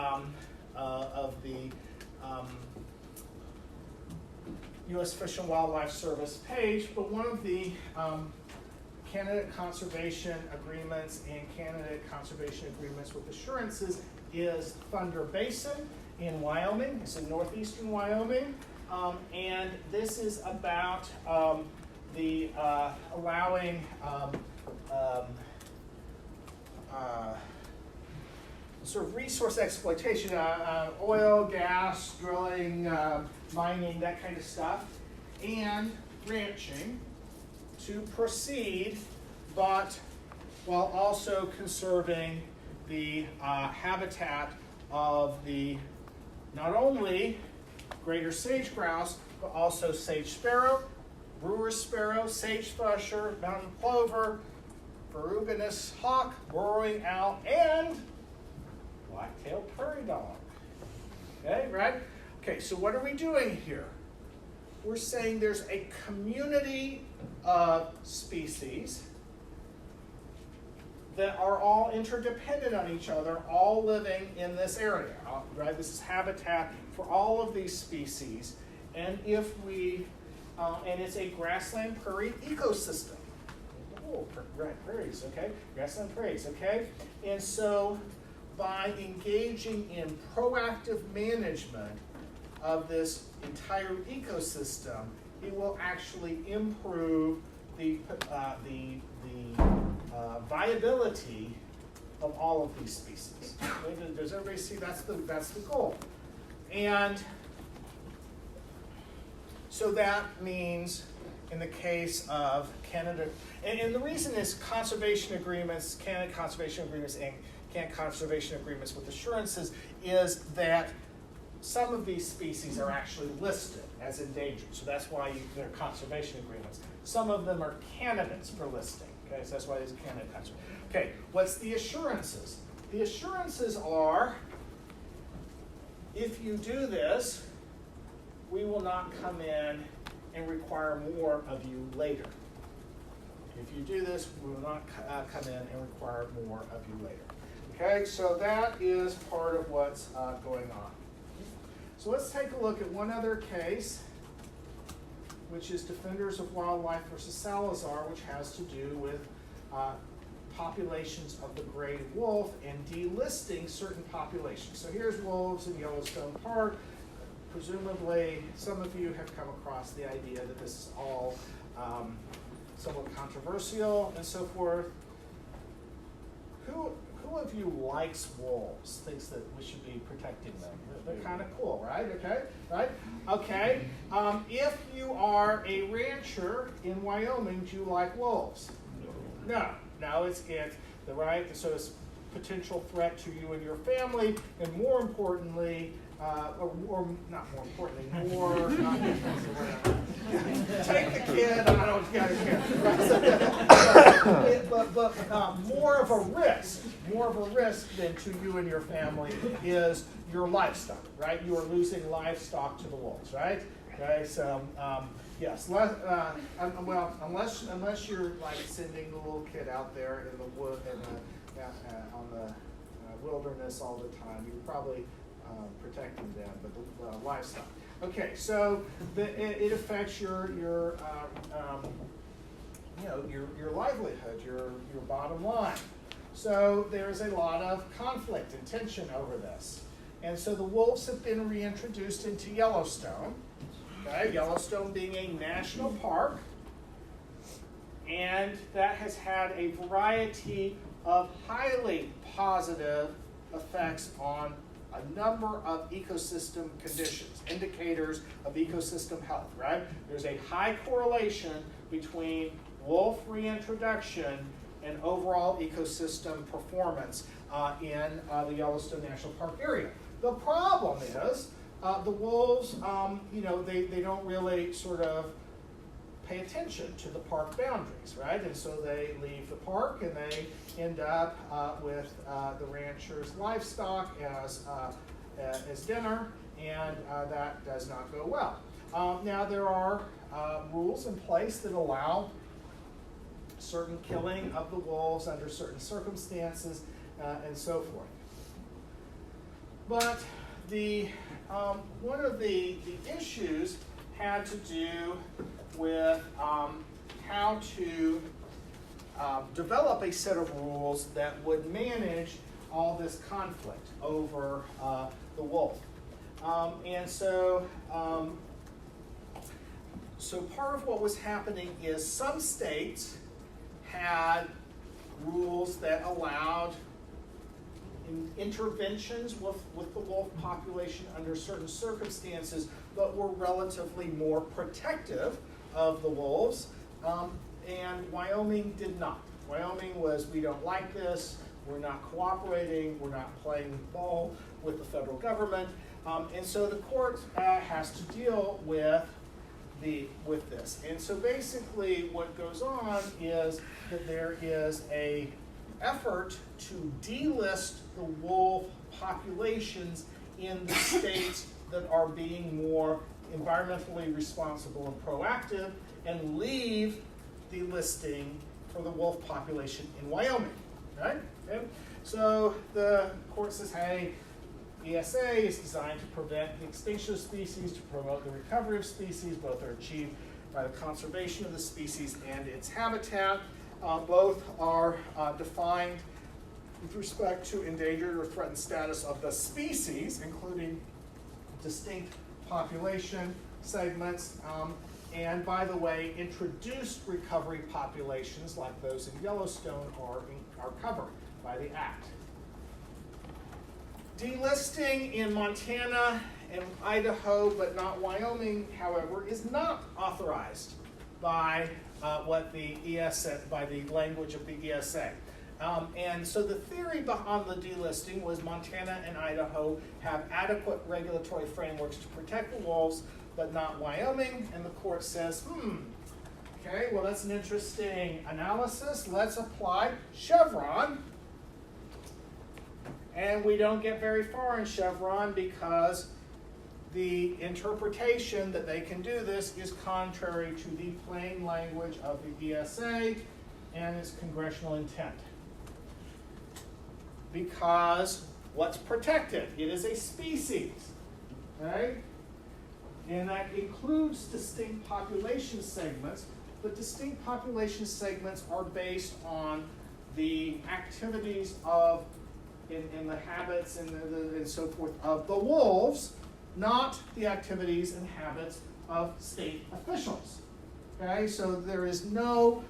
U.S. Fish and Wildlife Service page, but one of the candidate conservation agreements and candidate conservation agreements with assurances is Thunder Basin in Wyoming. It's in northeastern Wyoming, and this is about the allowing sort of resource exploitation, oil, gas, drilling, mining, that kind of stuff, and ranching to proceed, but while also conserving the habitat of the not only greater sage grouse, but also sage sparrow, brewer's sparrow, sage thrusher, mountain plover, ferruginous hawk, burrowing owl, and black-tailed prairie dog. Okay, right? Okay, so what are we doing here? We're saying there's a community of species that are all interdependent on each other, all living in this area, right? This is habitat for all of these species. And if we, and it's a grassland prairie ecosystem. Oh, prairies, okay? Grassland prairies, okay? And so by engaging in proactive management of this entire ecosystem, it will actually improve the viability of all of these species. Does everybody see that's the goal? And so that means in the case of Canada, and the reason is conservation agreements, Canada conservation agreements and Canada conservation agreements with assurances is that some of these species are actually listed as endangered. So that's why they're conservation agreements. Some of them are candidates for listing. Okay, so that's why these are candidate conservation. Okay, what's the assurances? The assurances are, if you do this, we will not come in and require more of you later. If you do this, we will not come in and require more of you later. Okay, so that is part of what's going on. So let's take a look at one other case, which is Defenders of Wildlife versus Salazar, which has to do with populations of the gray wolf and delisting certain populations. So here's wolves in Yellowstone Park. Presumably, some of you have come across the idea that this is all somewhat controversial and so forth. Who of you likes wolves, thinks that we should be protecting them? They're kind of cool, right? Okay, right? Okay. If you are a rancher in Wyoming, do you like wolves? No, it's the right. So it's potential threat to you and your family, and more importantly, or not more importantly, more take the kid. I don't get it. But more of a risk than to you and your family is your livestock, right? You are losing livestock to the wolves, right? Okay, so yes, well, unless you're like sending the little kid out there in the wood on the wilderness all the time, you're probably protecting them, but the livestock. Okay, so it affects your livelihood, your bottom line. So there's a lot of conflict and tension over this, and so the wolves have been reintroduced into Yellowstone. Okay, Yellowstone being a national park, and that has had a variety of highly positive effects on a number of ecosystem conditions, indicators of ecosystem health, right? There's a high correlation between wolf reintroduction and overall ecosystem performance in the Yellowstone National Park area. The problem is the wolves, they don't really sort of pay attention to the park boundaries, right? And so they leave the park and they end up with the rancher's livestock as dinner, and that does not go well. Now there are rules in place that allow certain killing of the wolves under certain circumstances and so forth. But one of the issues had to do with how to develop a set of rules that would manage all this conflict over the wolf. So part of what was happening is some states had rules that allowed interventions with the wolf population under certain circumstances, but were relatively more protective of the wolves, and Wyoming did not. Wyoming was, we don't like this, we're not cooperating, we're not playing ball with the federal government, and so the court has to deal with this. And so basically what goes on is that there is a effort to delist the wolf populations in the states that are being more environmentally responsible and proactive, and leave the listing for the wolf population in Wyoming, right? Okay? So the court says, hey, ESA is designed to prevent the extinction of species, to promote the recovery of species. Both are achieved by the conservation of the species and its habitat. Both are defined with respect to endangered or threatened status of the species, including distinct population segments, and by the way, introduced recovery populations like those in Yellowstone are covered by the Act. Delisting in Montana and Idaho, but not Wyoming, however, is not authorized by by the language of the ESA. And so the theory behind the delisting was Montana and Idaho have adequate regulatory frameworks to protect the wolves, but not Wyoming. And the court says, okay, well, that's an interesting analysis. Let's apply Chevron. And we don't get very far in Chevron because the interpretation that they can do this is contrary to the plain language of the ESA and its congressional intent. Because what's protected? It is a species, right? And that includes distinct population segments, but distinct population segments are based on the activities of in the habits and so forth of the wolves, not the activities and habits of state officials. Okay, so there is no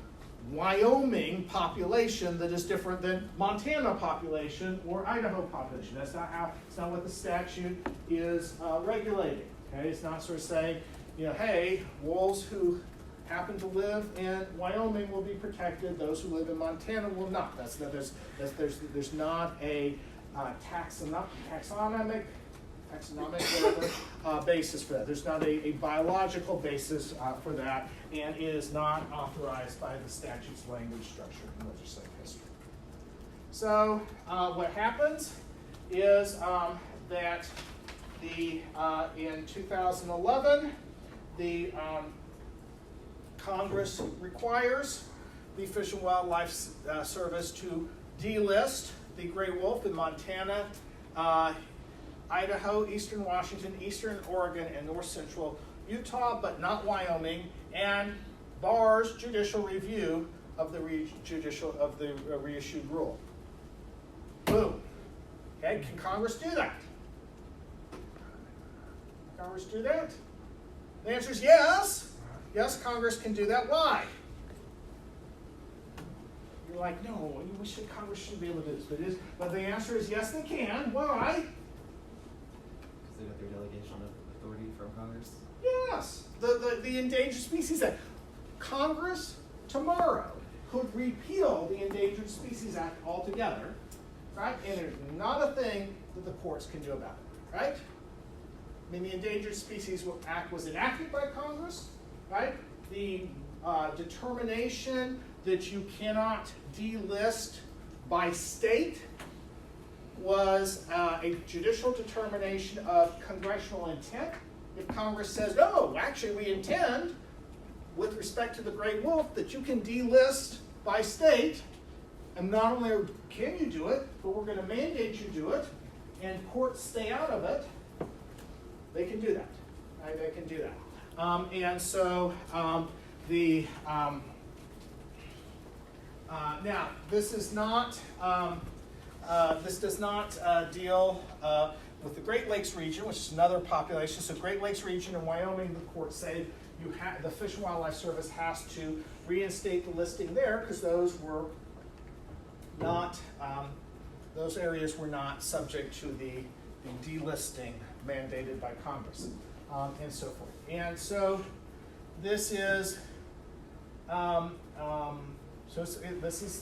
Wyoming population that is different than Montana population or Idaho population. That's not what the statute is regulating. Okay, it's not sort of saying, hey, wolves who happen to live in Wyoming will be protected. Those who live in Montana will not. There's not a taxonomic whatever, basis for that. There's not a biological basis for that, and it is not authorized by the statute's language structure and legislative history. So what happens is that in 2011, the Congress requires the Fish and Wildlife Service to delist the gray wolf in Montana, Idaho, eastern Washington, eastern Oregon, and north central Utah, but not Wyoming, and bars judicial review of the reissued rule. Boom. Okay, can Congress do that? Can Congress do that? The answer is yes. Yes, Congress can do that. Why? You're like, no, Congress shouldn't be able to do this. But the answer is yes, they can. Why?
Because they got their delegation of authority from Congress?
Yes. The Endangered Species Act. Congress tomorrow could repeal the Endangered Species Act altogether, right? And there's not a thing that the courts can do about it, right? I mean, the Endangered Species Act was enacted by Congress, right? The determination that you cannot delist by state was a judicial determination of congressional intent. If Congress says, no, actually we intend, with respect to the gray wolf, that you can delist by state, and not only can you do it, but we're going to mandate you do it, and courts stay out of it, they can do that. Right? They can do that. And so now this is not this does not deal with the Great Lakes region, which is another population. So Great Lakes region in Wyoming, the court said the Fish and Wildlife Service has to reinstate the listing there because those were not those areas were not subject to the delisting mandated by Congress, and so forth. And so this is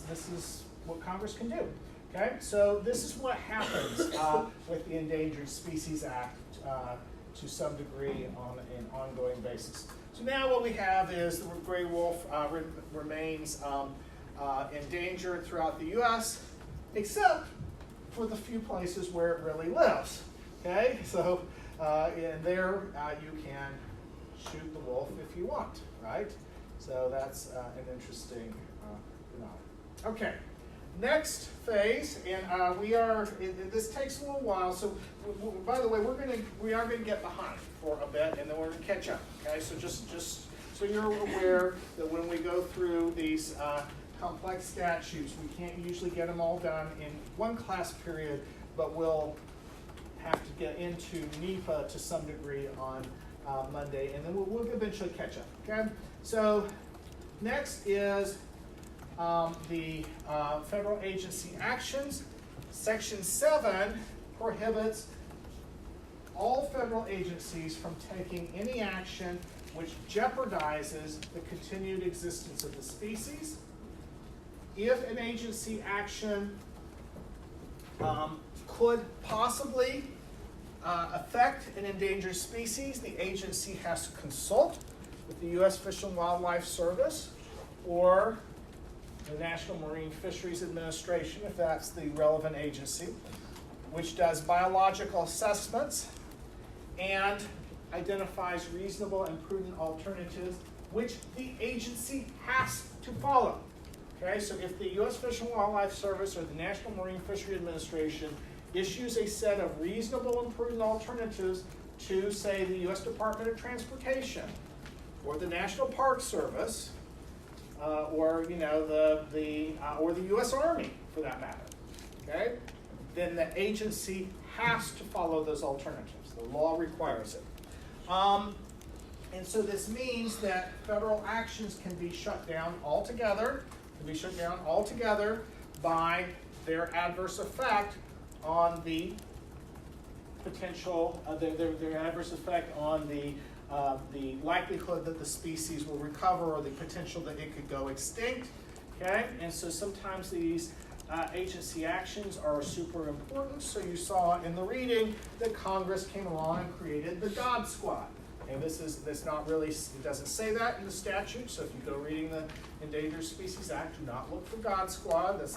this is what Congress can do. Okay, so this is what happens with the Endangered Species Act to some degree on an ongoing basis. So now what we have is the gray wolf remains endangered throughout the U.S., except for the few places where it really lives. Okay, so in there you can shoot the wolf if you want, right? So that's an interesting phenomenon. Okay. Next phase, and this takes a little while, so by the way, we are going to get behind for a bit, and then we're going to catch up, okay? So just so you're aware that when we go through these complex statutes, we can't usually get them all done in one class period, but we'll have to get into NEPA to some degree on Monday, and then we'll eventually catch up, okay? So next is the federal agency actions. Section 7 prohibits all federal agencies from taking any action which jeopardizes the continued existence of the species. If an agency action could possibly affect an endangered species, the agency has to consult with the U.S. Fish and Wildlife Service or the National Marine Fisheries Administration, if that's the relevant agency, which does biological assessments and identifies reasonable and prudent alternatives, which the agency has to follow. Okay, so if the U.S. Fish and Wildlife Service or the National Marine Fisheries Administration issues a set of reasonable and prudent alternatives to, say, the U.S. Department of Transportation or the National Park Service, or or the U.S. Army, for that matter, okay? Then the agency has to follow those alternatives. The law requires it. And so this means that federal actions can be shut down altogether. By their adverse effect on the potential, their adverse effect on the likelihood that the species will recover or the potential that it could go extinct. Okay, and so sometimes these agency actions are super important. So you saw in the reading that Congress came along and created the God Squad. And that's not really, it doesn't say that in the statute. So if you go reading the Endangered Species Act, do not look for God Squad. That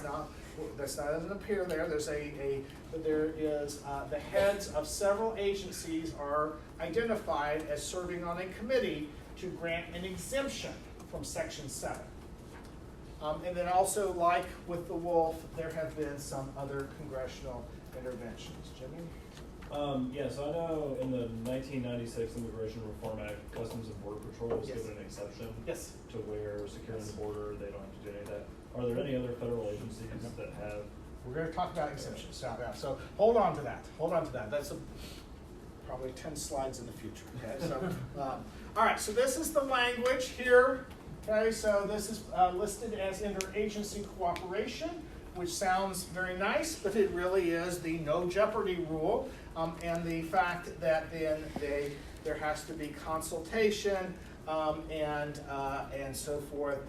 doesn't appear there. There is the heads of several agencies are identified as serving on a committee to grant an exemption from Section 7. And then also, like with the wolf, there have been some other congressional interventions. Jimmy?
So I know in the 1996 Immigration Reform Act, Customs and Border Patrol was given an exception to where securing the border, they don't have to do any of that. Are there any other federal agencies that have?
We're going to talk about exemptions. So hold on to that. That's probably 10 slides in the future. Okay. So, all right. So this is the language here. Okay. So this is listed as interagency cooperation, which sounds very nice, but it really is the no jeopardy rule, and the fact that then there has to be consultation and so forth.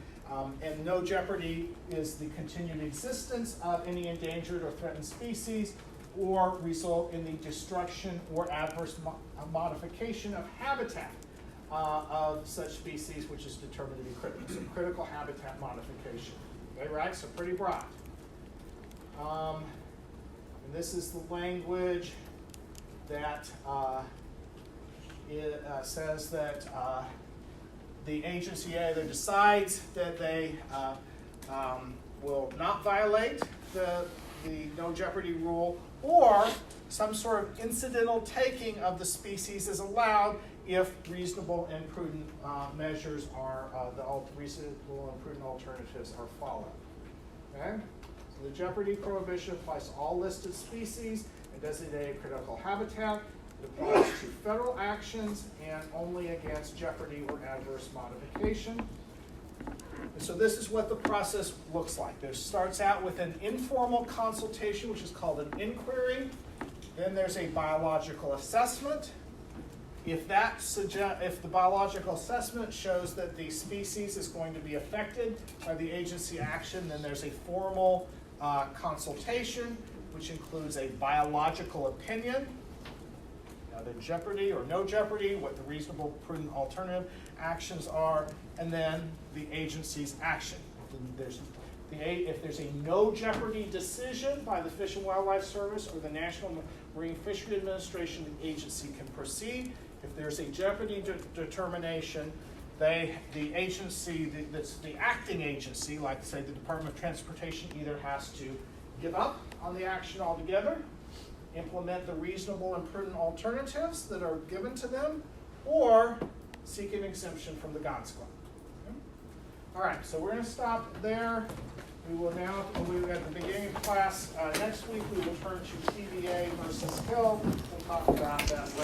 And no jeopardy is the continued existence of any endangered or threatened species or result in the destruction or adverse modification of habitat of such species which is determined to be critical. So critical habitat modification. Okay, right? So pretty broad. this is the language that it says that the agency either decides that they will not violate the no jeopardy rule, or some sort of incidental taking of the species is allowed if reasonable and prudent measures are, reasonable and prudent alternatives are followed. Okay? So the jeopardy prohibition applies to all listed species and designated critical habitat. It applies to federal actions and only against jeopardy or adverse modification. And so this is what the process looks like. There starts out with an informal consultation, which is called an inquiry. Then there's a biological assessment. If the biological assessment shows that the species is going to be affected by the agency action, then there's a formal consultation, which includes a biological opinion, the jeopardy or no jeopardy, what the reasonable, prudent alternative actions are, and then the agency's action. If there's a no jeopardy decision by the Fish and Wildlife Service or the National Marine Fisheries Administration, the agency can proceed. If there's a jeopardy determination, the agency, that's the acting agency, like say the Department of Transportation, either has to give up on the action altogether, implement the reasonable and prudent alternatives that are given to them, or seek an exemption from the GOTS Club. Okay? All right, so we're going to stop there. We will now, at the beginning of class next week, we will turn to TVA versus Hill. We'll talk about that later.